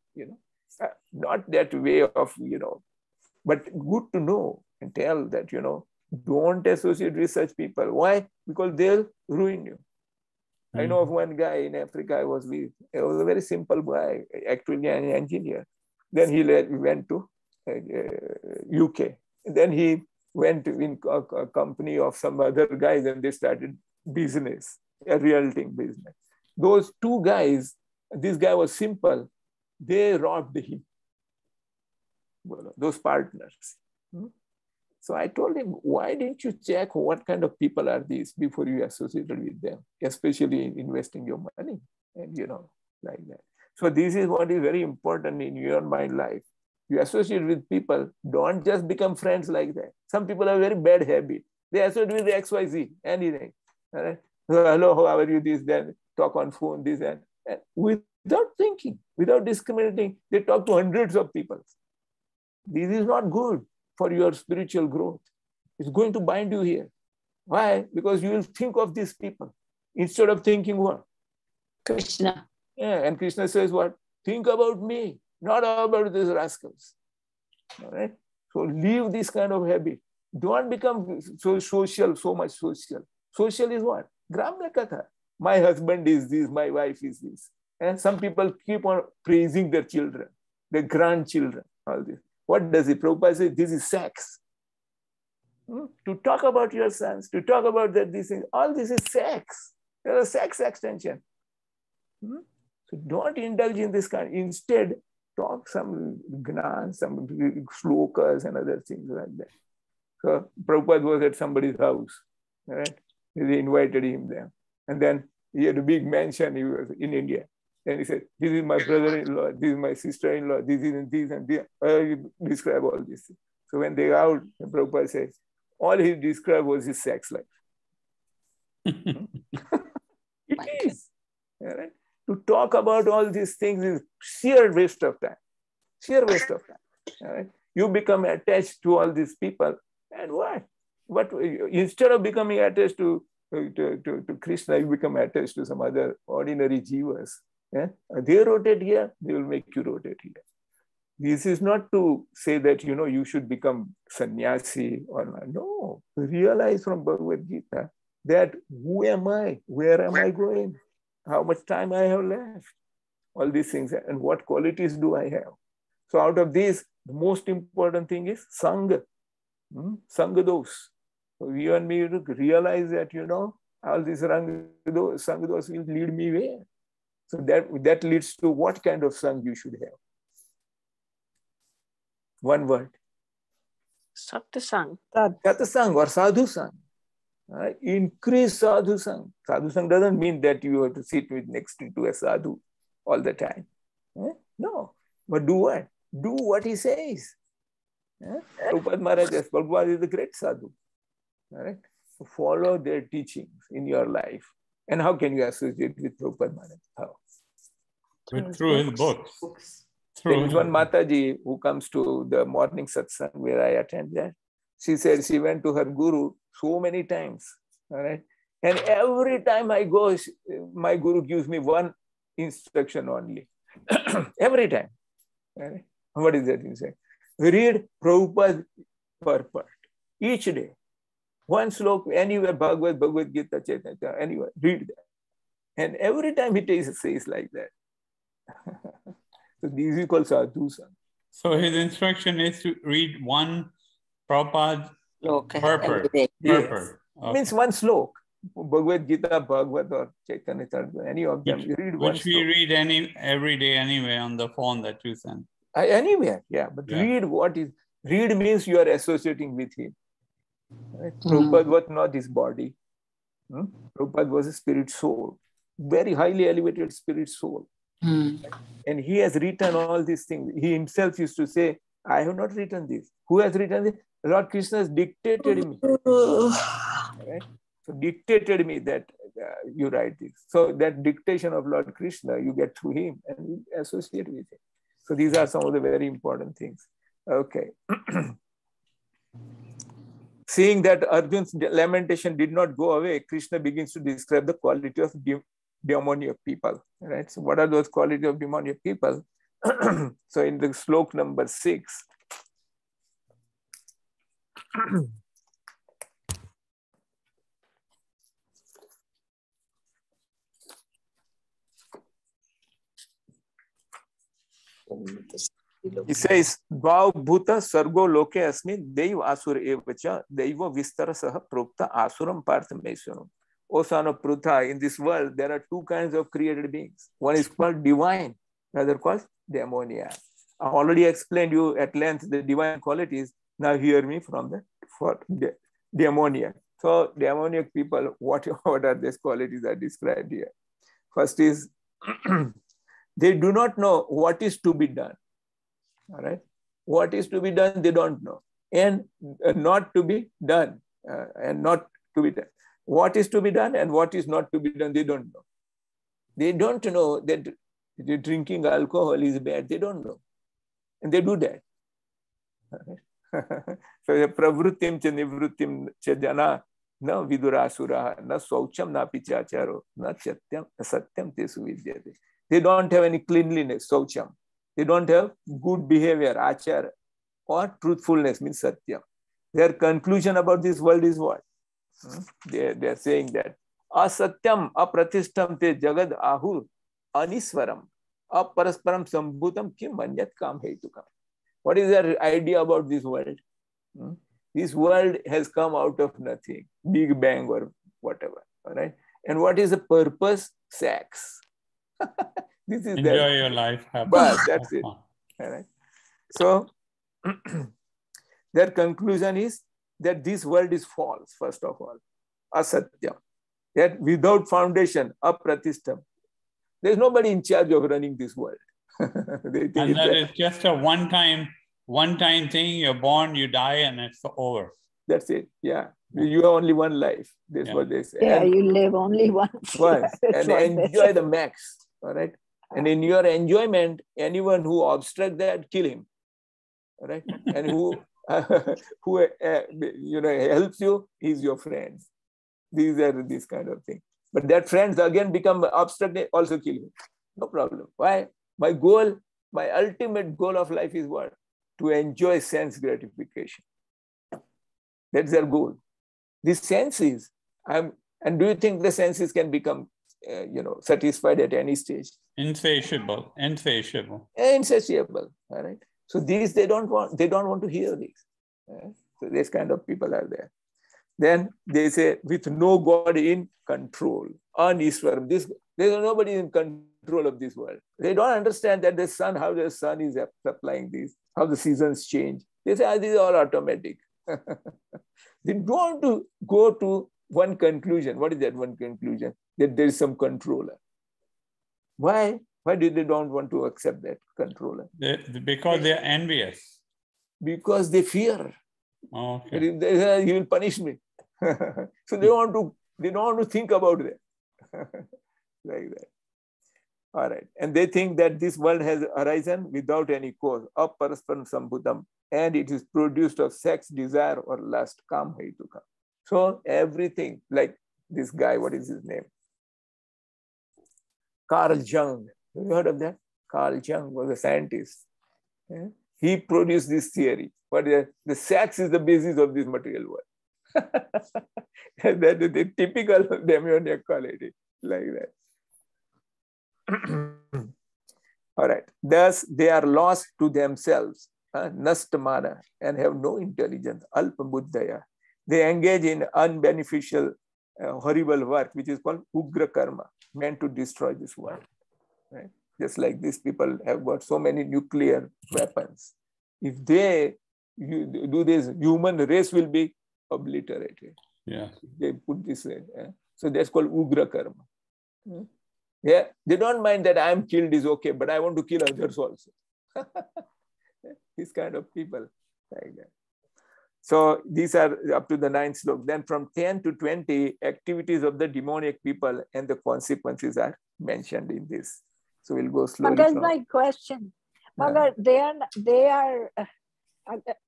not that way of, but good to know and tell that, don't associate with such people. Why? Because they'll ruin you. I know of one guy in Africa I was with. He was a very simple guy, actually an engineer. Then he went to UK. And then he went in a company of some other guys and they started business, a realty business. Those two guys, this guy was simple, they robbed him, those partners. So I told him, why didn't you check what kind of people are these before you associated with them, especially in investing your money and, like that. So this is what is very important in your mind life. You associate with people, don't just become friends like that. Some people have very bad habit. They associate with XYZ, anything. All right? Hello, how are you? This, then, talk on phone, this, and without thinking, without discriminating, they talk to hundreds of people. This is not good for your spiritual growth. It's going to bind you here. Why? Because you will think of these people instead of thinking what? Krishna. Yeah, and Krishna says what? Think about me, not about these rascals. All right? So leave this kind of habit. Don't become so social, so much social. Social is what? Gramya Katha. My husband is this, my wife is this. And some people keep on praising their children, their grandchildren, all this. What does it? Prabhupada says, this is sex. To talk about your sons, to talk about that, this is, all this is sex. There's a sex extension. So don't indulge in this kind. Instead, talk some gnan, some slokas and other things like that. So Prabhupada was at somebody's house, right? They invited him there. And then he had a big mansion, he was in India. And he said, this is my brother-in-law, this is my sister-in-law, this is this and this. You describe all this. So when they out, Prabhupada says, all he described was his sex life. It is. Right? To talk about all these things is sheer waste of time. Sheer waste of time. Right? You become attached to all these people. And what? But instead of becoming attached to Krishna, you become attached to some other ordinary jivas. Yeah? They rotate here, they will make you rotate here. This is not to say that, you should become sannyasi or not. No, realize from Bhagavad Gita that who am I? Where am I going? How much time I have left? All these things. And what qualities do I have? So out of these, the most important thing is Sangha. Sangha dos. So you and me realize that, all these Sangha dos will lead me where? So that leads to what kind of Sangha you should have. One word. Satsang. Satsang or sadhu Sangha. Increase sadhu sang. Sadhu sang doesn't mean that you have to sit with next to a sadhu all the time. No, but do what? Do what he says. Prabhupada Maharaj, Prabhupada is a great sadhu. All right? So follow their teachings in your life. And how can you associate with Prabhupada Maharaj? How? Through his books. There is one Mataji who comes to the morning satsang where I attend that. She said she went to her guru so many times. All right. And every time I go, my guru gives me one instruction only. Every time. All right. What is that? He said, read Prabhupada purport each day. One slok, anywhere, Bhagavad Gita, Chaitanya, anywhere, read that. And every time he says like that. So these is called sadhu. So his instruction is to read one Prabhupada purport. Yes. Okay. Means one slok. Bhagavad Gita, Bhagavad or Chaitanya, any of them. Which we read every day anyway on the phone that you send. Anywhere, yeah. But read what is, read means you are associating with him. Right? Prabhupada was not his body. Prabhupada was a spirit soul. Very highly elevated spirit soul. And he has written all these things. He himself used to say, I have not written this. Who has written this? Lord Krishna has dictated me. Right? So dictated me that you write this. So that dictation of Lord Krishna, you get through him and you associate with him. So these are some of the very important things. Okay. Seeing that Arjun's lamentation did not go away, Krishna begins to describe the quality of demoniac people. Right? So what are those qualities of demoniac people? So in the slok number 6, he says, Dvav bhuta sargo loke asmin deiv asur evacha deivo vistarasaha prokta asuram parthameswaram. O son of Prutha, in this world, there are two kinds of created beings. One is called divine, the other called demoniac. I already explained you at length the divine qualities. Now hear me from the demoniac. So demoniac people, what are these qualities are described here? First is, they do not know what is to be done. All right. What is to be done, they don't know. And not to be done, and not to be done. What is to be done and what is not to be done, they don't know. They don't know that drinking alcohol is bad. They don't know. And they do that. So pravrutim cha nivrutim cha jana na vidurasura na saucham na pichacharo na satyam tesu vidyate. They don't have any cleanliness, saucham. They don't have good behavior, achara, or truthfulness, means satyam. Their conclusion about this world is what? They are saying that asatyam apratishtam te jagad ahur aniswaram aparasparam sambhutam kim manyat kam hetukam. What is their idea about this world? This world has come out of nothing, Big Bang or whatever. All right. And what is the purpose? Sex. This is enjoy your life. But that's it. All right. So their conclusion is that this world is false, first of all. Asatyam. That without foundation, apratishtam. There's nobody in charge of running this world. They think and that is just a one-time thing. You're born, you die, and it's over. That's it. Yeah. You have only one life. That's what they say. Yeah, and you live only once. And enjoy the max. All right. And in your enjoyment, anyone who obstructs that, kill him. All right. And who helps you, he's your friend. These are this kind of thing. But that friends again become obstructed, also kill him. No problem. Why? My goal, my ultimate goal of life is what? To enjoy sense gratification. That's their goal. These senses, and do you think the senses can become, satisfied at any stage? Insatiable. Insatiable. All right. So these they don't want to hear this. So this kind of people are there. Then they say, with no God in control, aniswaram. There's nobody in control of this world. They don't understand that the sun, how the sun is supplying this, how the seasons change. They say, this is all automatic. They don't want to go to one conclusion. What is that one conclusion? That there is some controller. Why? Why do they don't want to accept that controller? Because they are envious. Because they fear. Okay. If they say, he will punish me. So they don't want to think about that. Like that. All right. And they think that this world has arisen without any cause, aparasparam sambhutam, and it is produced of sex, desire, or lust, kam hetuka. So everything, like this guy, what is his name? Carl Jung. Have you heard of that? Carl Jung was a scientist. Yeah? He produced this theory. But the sex is the basis of this material world. That is the typical demoniac quality, like that. All right. Thus, they are lost to themselves, nastamana, and have no intelligence, alpa buddhaya. They engage in unbeneficial, horrible work, which is called ugra karma, meant to destroy this world. Right? Just like these people have got so many nuclear weapons. If they do this, human race will be obliterated. Yeah. They put this way. So that's called ugra karma. Yeah, they don't mind that I'm killed is okay, but I want to kill others also. These kind of people, like that. So these are up to the 9th slok. Then from 10 to 20, activities of the demoniac people and the consequences are mentioned in this. So we'll go slowly. That's my question. Magar they are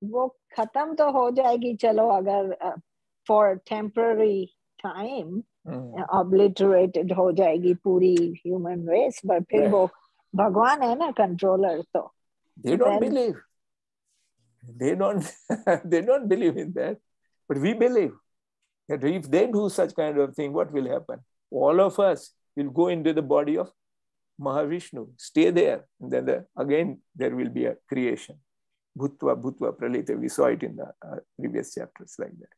वो खत्म तो हो जाएगी चलो अगर for temporary time obliterated हो जाएगी पूरी human race, but फिर वो भगवान है ना controller तो. They don't believe. They don't believe in that, but we believe that if they do such kind of thing, what will happen? All of us will go into the body of Mahavishnu, stay there, and then again there will be a creation. Bhutva, Bhutva, Pralita. We saw it in the previous chapters, like that.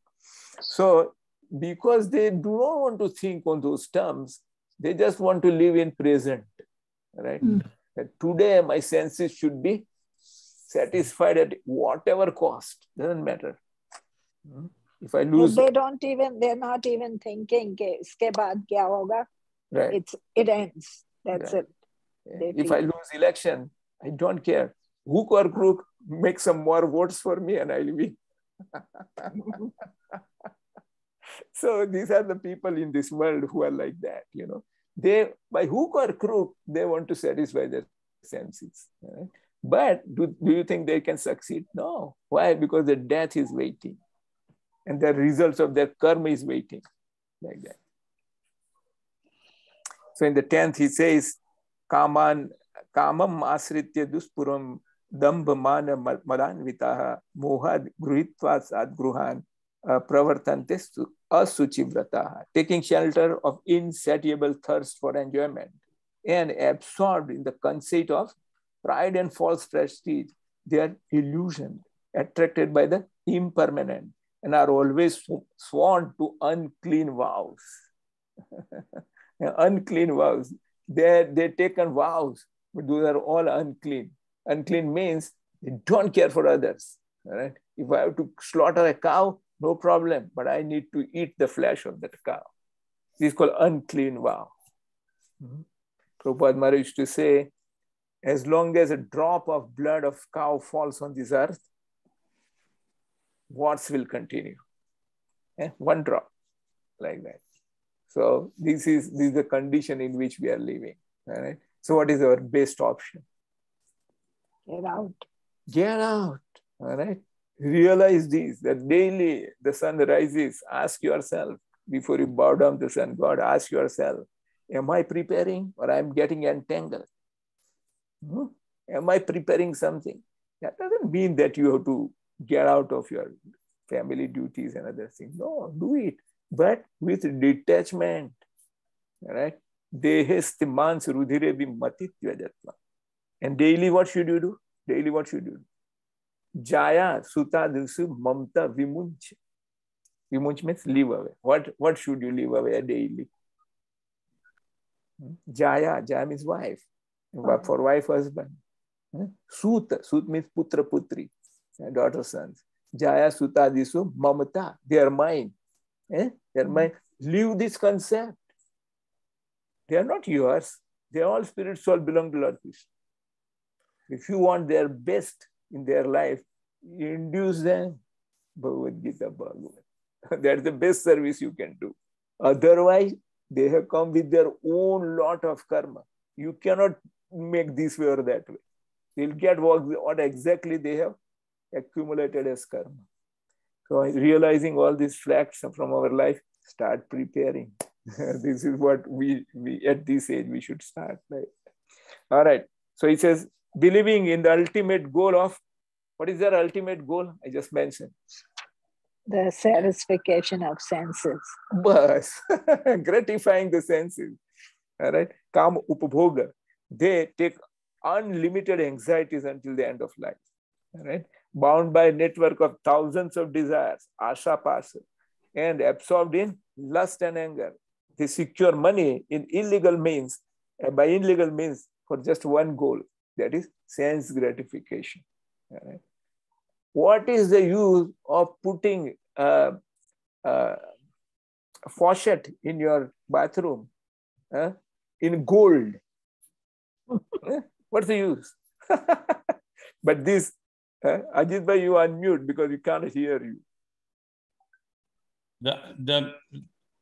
So, because they do not want to think on those terms, they just want to live in present, right? That today my senses should be satisfied at whatever cost. Doesn't matter. If I lose, they're not even thinking कि इसके बाद क्या होगा. Right. It ends. That's right. it. If I lose election, I don't care. Hook or crook, make some more votes for me and I'll win. So these are the people in this world who are like that, you know. They, by hook or crook, they want to satisfy their senses. Right? But do you think they can succeed? No. Why? Because the death is waiting. And the results of their karma is waiting. Like that. So in the 10th, he says, kamam asritya duspuram dambhamana madanvitaha mohad gruhitva sadgruhan pravartante asuchivrataha, taking shelter of insatiable thirst for enjoyment and absorbed in the conceit of pride and false prestige, they are illusioned, attracted by the impermanent, and are always sworn to unclean vows. Unclean vows. They taken vows, but those are all unclean. Unclean means they don't care for others. Right? If I have to slaughter a cow, no problem, but I need to eat the flesh of that cow. This is called unclean vow. Prabhupada Maharaj used to say, as long as a drop of blood of cow falls on this earth, wars will continue. One drop, like that. So this is the condition in which we are living. Right? So what is our best option? Get out. Get out. All right. Realize this, that daily the sun rises. Ask yourself before you bow down to the sun. God, ask yourself, am I preparing or I'm getting entangled? Am I preparing something? That doesn't mean that you have to get out of your family duties and other things. No, do it, but with detachment. All right? Dehestimans rudhire vimatityajatva. And daily, what should you do? Daily, what should you do? Jaya suta dilsu mamta vimunch. Vimunch means leave away. What should you leave away daily? Jaya means wife. For wife, husband. Suta means putra, putri, daughter, sons. Jaya suta disu mamata, they are mine. Their mind, leave this concept. They are not yours. They are all spirits, all belong to Lord Krishna. If you want their best in their life, you induce them. Bhagavad Gita, Bhagavad. That's the best service you can do. Otherwise, they have come with their own lot of karma. You cannot make this way or that way. They'll get what exactly they have accumulated as karma. So realizing all these facts from our life, start preparing. This is what we at this age we should start. Right? All right. So he says, believing in the ultimate goal of, what is their ultimate goal? I just mentioned. The satisfaction of senses. Bas, gratifying the senses. All right. Kam upabhoga. They take unlimited anxieties until the end of life. All right. Bound by a network of thousands of desires, asha pasa, and absorbed in lust and anger. They secure money in illegal means, by illegal means, for just one goal, that is sense gratification. All right. What is the use of putting a faucet in your bathroom in gold? What's the use? But this, Ajit bhai, you unmute because we can't hear you.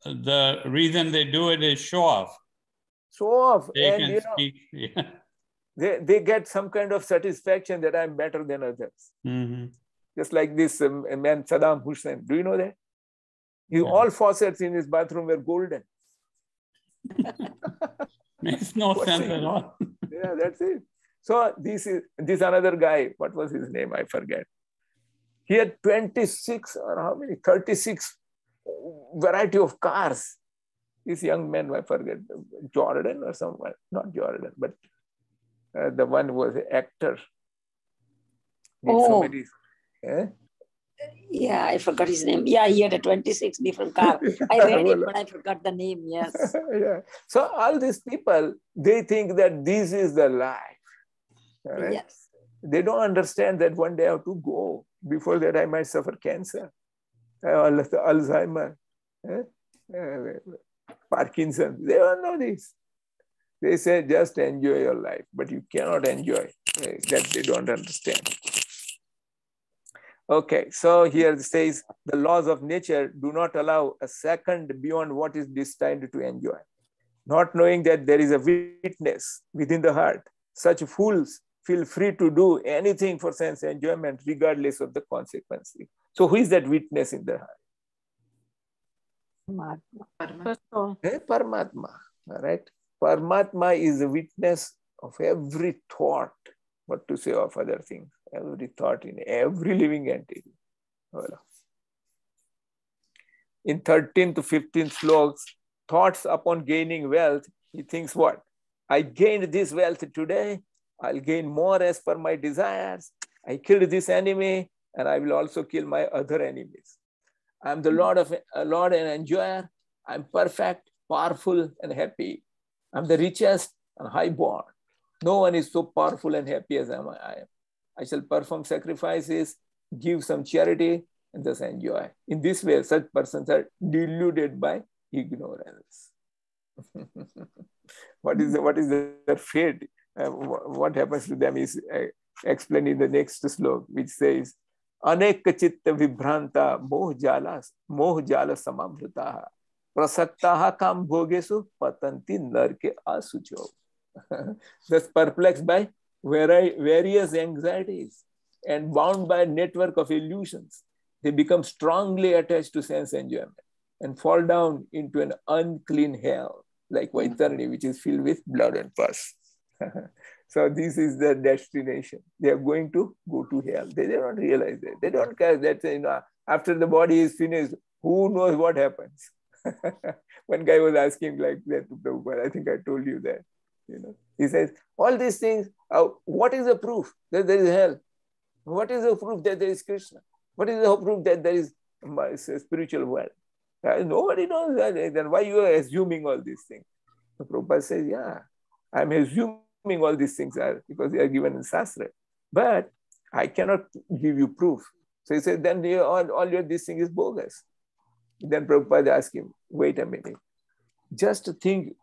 The reason they do it is show off. Show off. They and can you know, speak. Yeah. they get some kind of satisfaction that I'm better than others. Mm-hmm. Just like this man Saddam Hussein. Do you know that? All faucets in his bathroom were golden. Makes no sense at all. Yeah, that's it. So this another guy. What was his name? I forget. He had 26 or how many? 36 variety of cars. This young man, I forget, Jordan or someone, not Jordan, but the one who was an actor. Oh. Eh? Yeah, I forgot his name. Yeah, he had a 26 different car. I read it, but I forgot the name. Yes. Yeah. So all these people, they think that this is the life. Right? Yes. They don't understand that one day I have to go. Before that, I might suffer cancer, Alzheimer, Parkinson. They don't know this. They say just enjoy your life, but you cannot enjoy. That they don't understand. Okay, so here it says the laws of nature do not allow a second beyond what is destined to enjoy. Not knowing that there is a witness within the heart, such fools feel free to do anything for sense enjoyment regardless of the consequences. So who is that witness in the heart? Paramatma. All right. Paramatma is a witness of every thought, what to say of other things, every thought in every living entity. In 13th to 15th slokas, thoughts upon gaining wealth, he thinks what? I gained this wealth today, I'll gain more as per my desires. I killed this enemy, and I will also kill my other enemies. I'm the Lord and enjoyer. I'm perfect, powerful, and happy. I'm the richest and highborn. No one is so powerful and happy as I am. I shall perform sacrifices, give some charity, and thus enjoy. In this way, such persons are deluded by ignorance. What is their fate? What happens to them is explained in the next sloka, which says, Aneka chitta vibhranta moh jala samamritaha prasaktaha kam bhogesu patanti narke asucho. Thus perplexed by various anxieties and bound by a network of illusions, they become strongly attached to sense enjoyment and fall down into an unclean hell like Vaitarani, which is filled with blood and pus. So this is their destination. They are going to go to hell. They don't realize that. They don't care that after the body is finished, who knows what happens. One guy was asking like that to Prabhupada. I think I told you that. He says, all these things, what is the proof that there is hell? What is the proof that there is Krishna? What is the proof that there is a spiritual world? Nobody knows that. Then why you are assuming all these things? The Prabhupada says, yeah, I'm assuming all these things are because they are given in Shastra. But I cannot give you proof. So he said, then all your this thing is bogus. Then Prabhupada asked him, wait a minute, just think,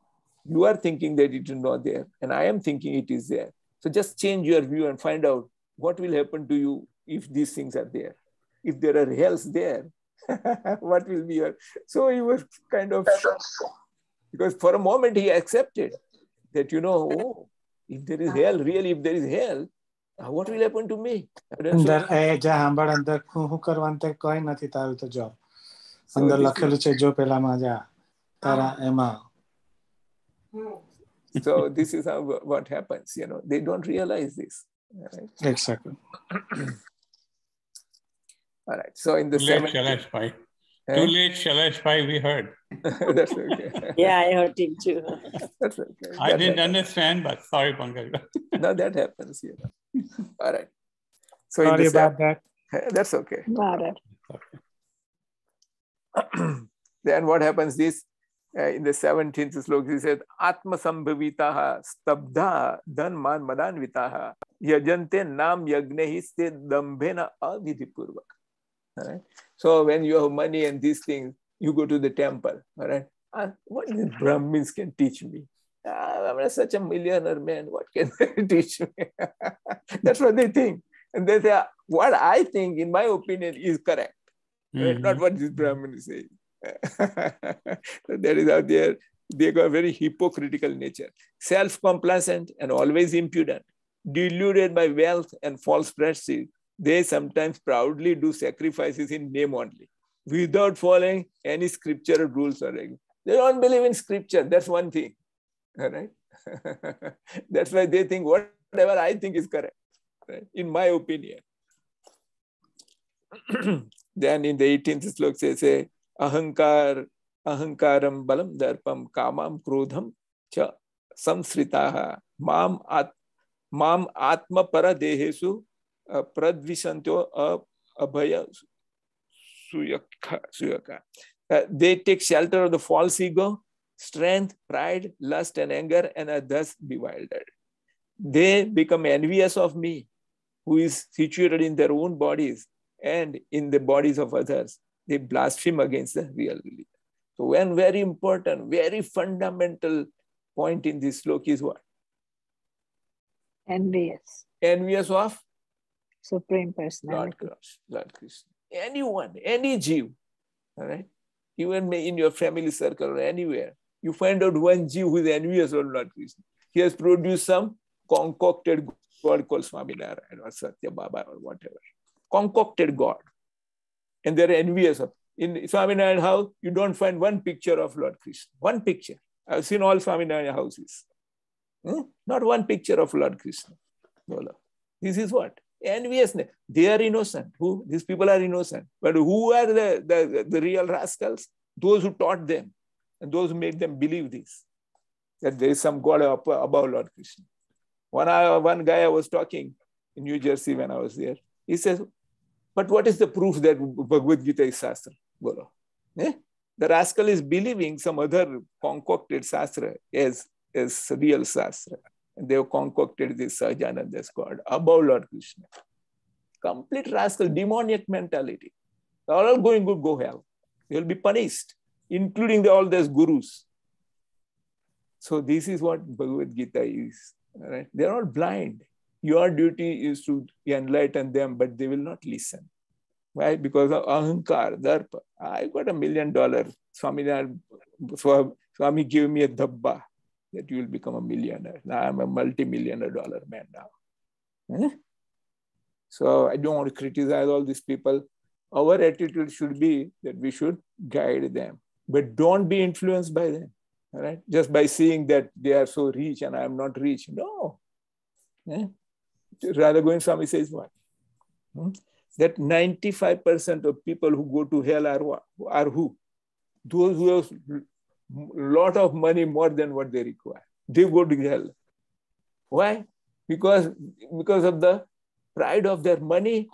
you are thinking that it is not there, and I am thinking it is there. So just change your view and find out what will happen to you if these things are there. If there are hells there, what will be your... So he was kind of shocked, because for a moment he accepted that, oh, if there is hell, really, if there is hell, what will happen to me? અંદર જ્યાં સાંભળ અંદર હું કરવા અંતે કોઈ નથી તારું તો જો અંદર લખેલું છે જો પેલામાં જા તારા એમાં. So this is how what happens, they don't realize this. Right? Exactly. All right. So in the Too late, Shalashpai, we heard. That's okay. Yeah, I heard him too. That's okay. I didn't understand, but sorry, Pankaj. No, that happens. All right. So sorry about that. That's okay. Got it. Then what happens is, in the 17th sloka, he said, Atma sambhavitaha stabdha dhanman madanvitaha yajante nam yagnehiste dambhena avidhipurvak. All right. So when you have money and these things, you go to the temple. All right. What these Brahmins can teach me? I'm such a millionaire man. What can they teach me? That's what they think. And they say, what I think, in my opinion, is correct. Right? Not what this Brahmin is saying. That is how they got a very hypocritical nature. Self-complacent and always impudent. Deluded by wealth and false prestige, they sometimes proudly do sacrifices in name only, without following any scriptural rules or regulations. They don't believe in scripture. That's one thing. All right. That's why they think whatever I think is correct, right? In my opinion. Then in the 18th sloka they say, ahankaram balam darpam kamam krodham cha samsritaha mam atma para dehesu pradvisantyo adhaya suyaka. They take shelter of the false ego, strength, pride, lust, and anger, and are thus bewildered. They become envious of me, who is situated in their own bodies and in the bodies of others. They blaspheme against the real religion. So one very important, very fundamental point in this sloka is what? Envious. Envious of? Supreme Personality. Lord Krishna. Anyone, any Jew, all right? Even in your family circle or anywhere, you find out one Jew who is envious of Lord Krishna. He has produced some concocted God called Swaminarayan or Satya Baba or whatever. Concocted God. And they're envious of. In Swaminarayan house, you don't find one picture of Lord Krishna. One picture. I've seen all Swaminarayan houses. Not one picture of Lord Krishna. This is what? Enviousness. They are innocent. These people are innocent. But who are the real rascals? Those who taught them and those who made them believe this, that there is some God above Lord Krishna. One guy I was talking in New Jersey when I was there, he says, but what is the proof that Bhagavad Gita is Shastra? The rascal is believing some other concocted Shastra as real Shastra. And they have concocted this Sahajananda as God above Lord Krishna. Complete rascal, demoniac mentality. They are all going to go hell. They will be punished, including all those gurus. So this is what Bhagavad Gita is. Right? They are all blind. Your duty is to enlighten them, but they will not listen. Why? Because of ahankar, darpa. I got $1 million. Swami gave me a dabba that you will become a millionaire. Now I'm a multi-millionaire dollar man now. So I don't want to criticize all these people. Our attitude should be that we should guide them, but don't be influenced by them. All right? Just by seeing that they are so rich and I am not rich. No. Rather, Govind Swami says what? That 95% of people who go to hell are who? Those who have lot of money more than what they require. They go to hell. Why? Because of the pride of their money,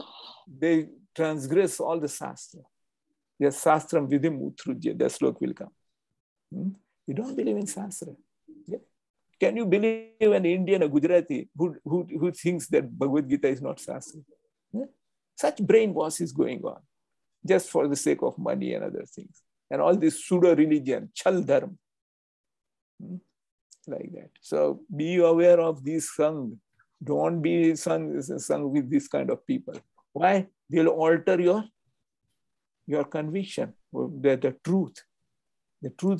they transgress all the Shastra. Yes, Shastram vidhim utrujya, the sloka will come. You don't believe in Shastra. Yeah. Can you believe an Indian, a Gujarati, who thinks that Bhagavad Gita is not Shastra? Yeah? Such brainwash is going on, just for the sake of money and other things. and all this pseudo religion, chal dharma, like that. So be aware of these sung. Don't be sung with this kind of people. Why? They'll alter your conviction that the truth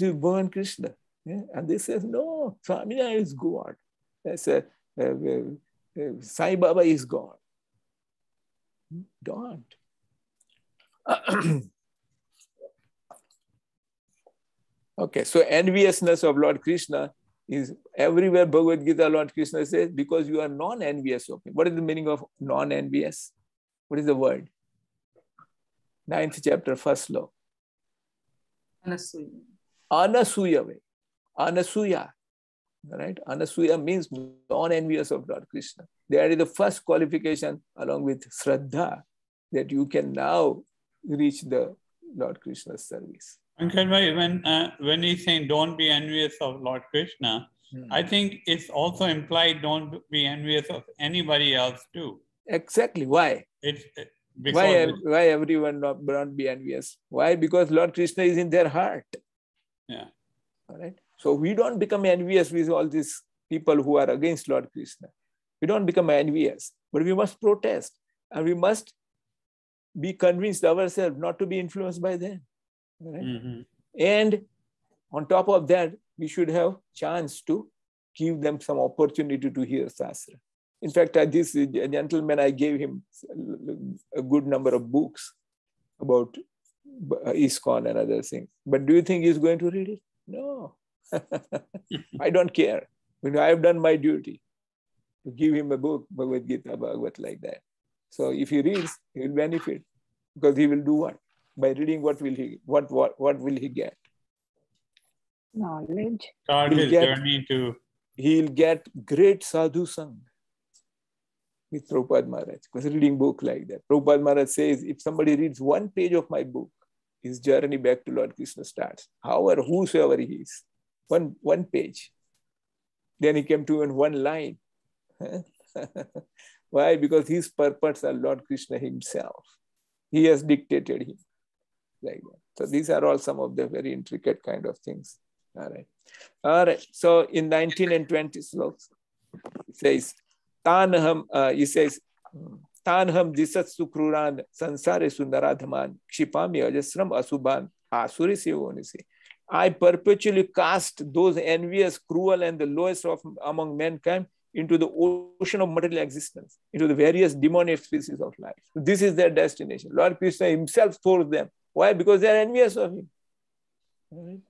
is Bhagavan Krishna. Yeah? And they say, no, Swaminarayan is God. They say, Sai Baba is God. Don't. Okay, so enviousness of Lord Krishna is everywhere. Bhagavad Gita, Lord Krishna says, because you are non-envious of him. What is the meaning of non-envious? What is the word? 9th chapter, 1st law. Anasuya. Anasuya. Anasuya. Right? Anasuya means non-envious of Lord Krishna. That is the first qualification along with Shraddha that you can now reach the Lord Krishna's service. When he's saying don't be envious of Lord Krishna, I think it's also implied don't be envious of anybody else too. Exactly. Why? Why everyone not be envious? Why? Because Lord Krishna is in their heart. Yeah. All right. So we don't become envious with all these people who are against Lord Krishna. We don't become envious, but we must protest and we must be convinced ourselves not to be influenced by them. Right? Mm-hmm. And on top of that, we should have chance to give them some opportunity to hear Shastra. In fact, this gentleman, I gave him a good number of books about ISKCON and other things. But do you think he's going to read it? No. I don't care. I have done my duty to give him a book, Bhagavad Gita, Bhagavad, like that. So if he reads, he will benefit because he will do what? By reading, what will he get? Knowledge. Start his journey to. He'll get great sadhu sang with Prabhupada Maharaj, because reading book like that. Prabhupada Maharaj says, if somebody reads one page of my book, his journey back to Lord Krishna starts. However, whosoever he is, one page. Then he came to one line. Why? Because his purpose are Lord Krishna himself. He has dictated him. Like that. So these are all some of the very intricate kind of things. All right. So in 19 and 20 slokas, it says, Tanham, he says, Tanham disatsu kruran sansare sundaradhaman kshipami ajasram asubhan asuri sivonisi. I perpetually cast those envious, cruel, and the lowest of among mankind into the ocean of material existence, into the various demonic species of life. This is their destination. Lord Krishna himself forced them. Why? Because they are envious of him. Right?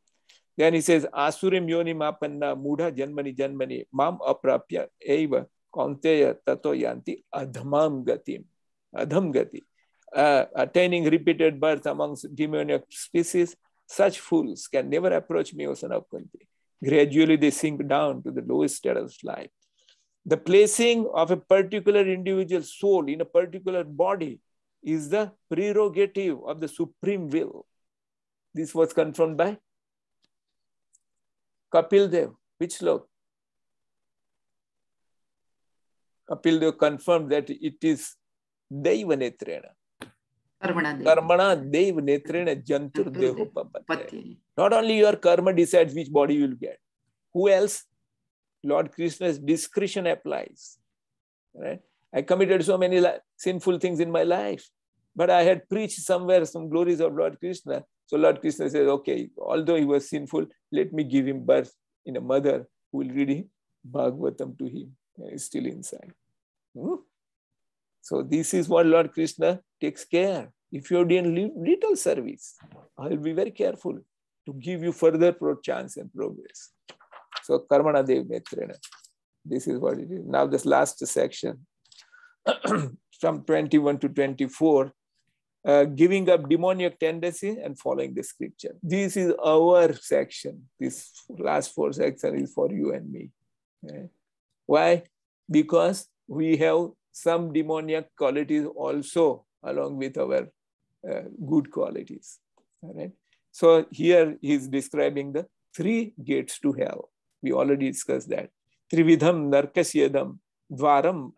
Then he says, Asurim yoni mapanna mudha janmani janmani mam aprapya eva kaunteya tato yanti adhamam gatim. Adham gati. Attaining repeated birth amongst demoniac species, such fools can never approach me, O son of Kunti. Gradually they sink down to the lowest state of life. The placing of a particular individual soul in a particular body is the prerogative of the supreme will. This was confirmed by Kapil Dev. Which slok? Kapil Dev confirmed that it is Daiva Netrena. Karmana Daiva Netrena Jantur Deho Papatya. Not only your karma decides which body you will get. Who else? Lord Krishna's discretion applies. Right? I committed so many sinful things in my life, but I had preached somewhere some glories of Lord Krishna. So Lord Krishna says, okay, although he was sinful, let me give him birth in a mother who will read Bhagavatam to him. He's still inside. So this is what Lord Krishna takes care. If you're doing little service, I'll be very careful to give you further chance and progress. So Karmana Dev Netrena. This is what it is. Now this last section, from 21 to 24, giving up demoniac tendency and following the scripture. This is our section. This last 4 sections is for you and me. Okay? Why? Because we have some demoniac qualities also along with our good qualities. All right? So here he is describing the 3 gates to hell. We already discussed that. Trividham narkasyadam dvaram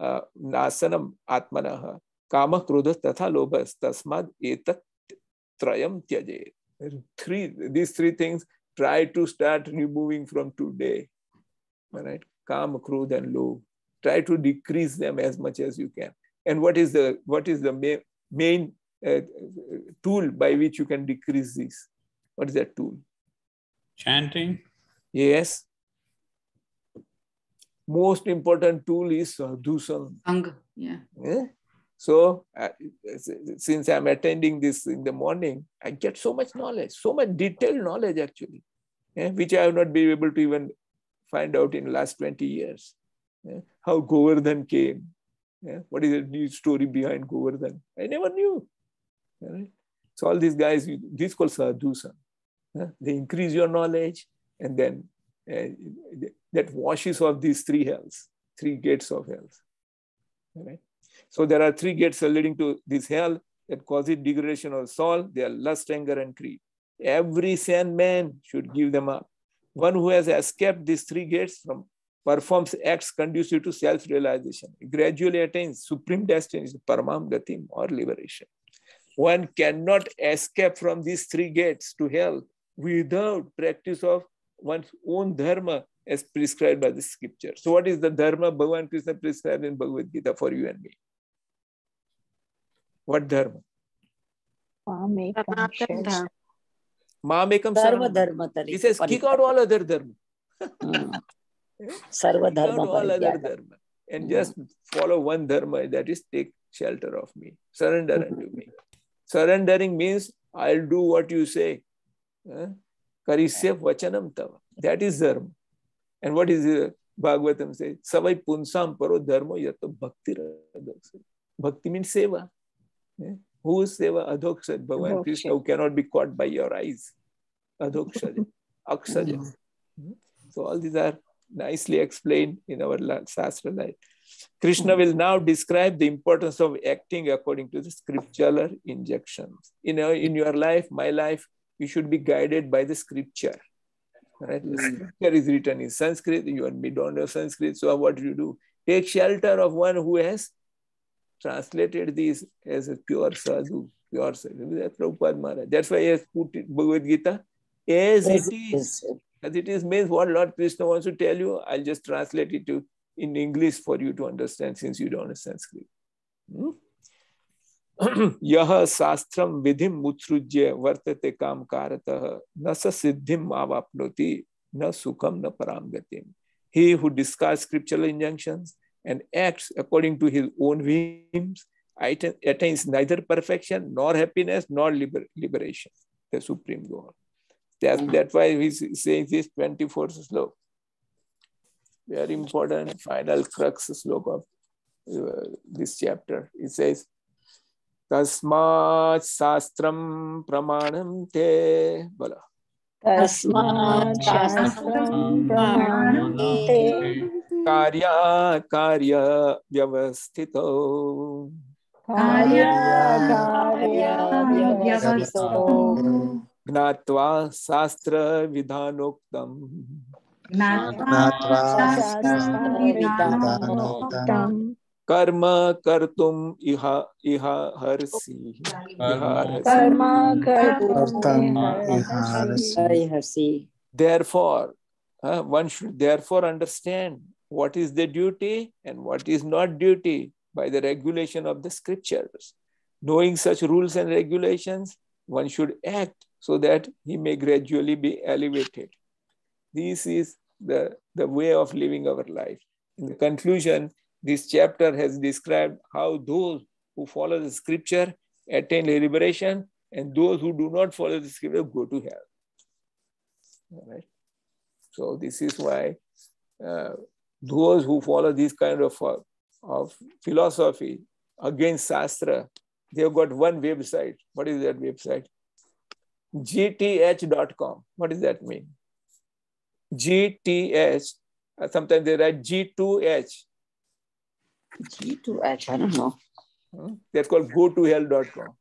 nasanam atmanaha kama krodha tatha lobhas tasmad etat trayam tyaje. These three things, try to start removing from today. All right? Kam, Krodha, and Lobh. Try to decrease them as much as you can. And what is the main tool by which you can decrease this? What is that tool? Chanting. Yes. Most important tool is sadhusang. Yeah. So since I'm attending this in the morning, I get so much knowledge, so much detailed knowledge actually, which I have not been able to even find out in the last 20 years. How Govardhan came. What is the new story behind Govardhan? I never knew. Right? So all these guys, this is called sadhusang. They increase your knowledge, and then that washes off these three hells, three gates of hells. Right? So there are three gates leading to this hell that causes degradation of soul. They are lust, anger, and greed. Every sane man should give them up. One who has escaped these three gates performs acts conducive to self-realization, gradually attains supreme destiny, paramam gatim, or liberation. One cannot escape from these three gates to hell without practice of one's own dharma as prescribed by the scripture. So what is the dharma Bhagavan Krishna prescribed in Bhagavad Gita for you and me? What dharma? Mamekam Sarva dharma. He says, kick out all other dharma. Sarva dharma. All other dharma. And just follow one dharma, that is take shelter of me. Surrender unto me. Surrendering means I'll do what you say. Karisya vachanam tava. That is dharma. And what is Bhagavatam says? Savai punsam paro dharma yato bhakti radhoksa. Bhakti means seva. Who is seva? Adhoksa. Bhagavan Krishna, who cannot be caught by your eyes. Adhokshaja. Akshaja. So all these are nicely explained in our Shastra life. Krishna will now describe the importance of acting according to the scriptural injunctions. In your life, my life, you should be guided by the scripture. Right? The scripture is written in Sanskrit. You and me don't know Sanskrit. So what do? Take shelter of one who has translated these as a pure sadhu. Pure sadhu. That's Prabhupada Maharaj. That's why he has put Bhagavad Gita as it is. As it is means what Lord Krishna wants to tell you. I'll just translate it in English for you to understand since you don't understand Sanskrit. Yaha sastram vidhim mutsrujya vartate kam karatah nasa siddhim avapnoti na sukham na paramgatim. He who discards scriptural injunctions and acts according to his own whims attains neither perfection nor happiness nor liberation, the supreme goal. That's why he's saying this 24th sloka. Very important final crux sloka of this chapter. It says, Tasmat Sastram Pramanam Te. Bola. Tasmat Shastram Pramanam Te. Karya Vyavasthito. Karya Vyavasthito. Gnatva Sastra Vidhanoktam. Karma Kartum Iha Harsi. Karma Kartum Iha Harsi. Therefore, one should therefore understand what is the duty and what is not duty by the regulation of the scriptures. Knowing such rules and regulations, one should act so that he may gradually be elevated. This is the way of living our life. In the conclusion, this chapter has described how those who follow the scripture attain liberation and those who do not follow the scripture go to hell. All right? So this is why those who follow this kind of philosophy against Shastra, they have got one website. What is that website? gth.com. What does that mean? GTH. Sometimes they write G2H. G2H, I don't know. That's called gotohell.com.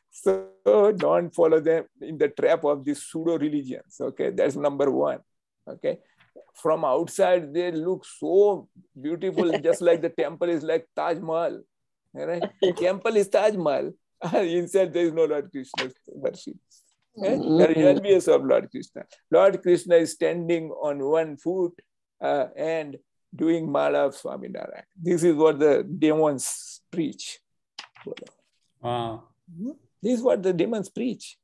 So don't follow them in the trap of these pseudo religions. Okay, that's number one. Okay, From outside, they look so beautiful, just like the temple is like Taj Mahal. Right? Temple is Taj Mahal. Inside, there is no Lord Krishna's worship. There is envious of Lord Krishna. Lord Krishna is standing on one foot and doing Mala of Swaminarayan. This is what the demons preach. Wow. This is what the demons preach.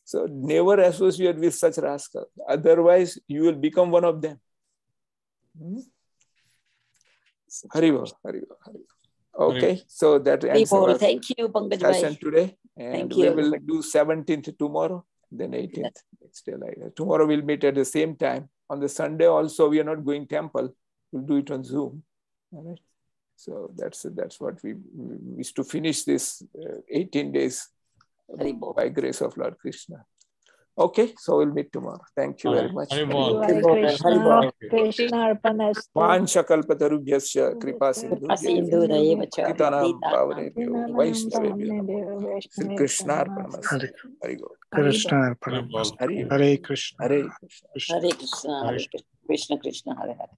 So never associate with such rascals. Otherwise, you will become one of them. Haribo, Haribo, Haribo. Okay, so that ends our Thank you, Pankaj session Bhai. today. And Thank we you. will do 17th tomorrow, then 18th. Next day like that. Tomorrow we'll meet at the same time. On the Sunday also, we are not going temple. We'll do it on Zoom. All right. So that's what we wish to finish this 18 days by grace of Lord Krishna. Okay, so we'll meet tomorrow. Thank you very much. Hare Krishna, Krishna Arpanastu. Vanshakakalpatarubhyasya kripa sindhu Kitanam Pavanebhyo Vaishnavebhyo Sri Krishna Arpanamastu. Krishna Arpanamastu. Hare Krishna. Hare Krishna. Hare Krishna, Hare Krishna, Krishna Krishna, Hare Hare.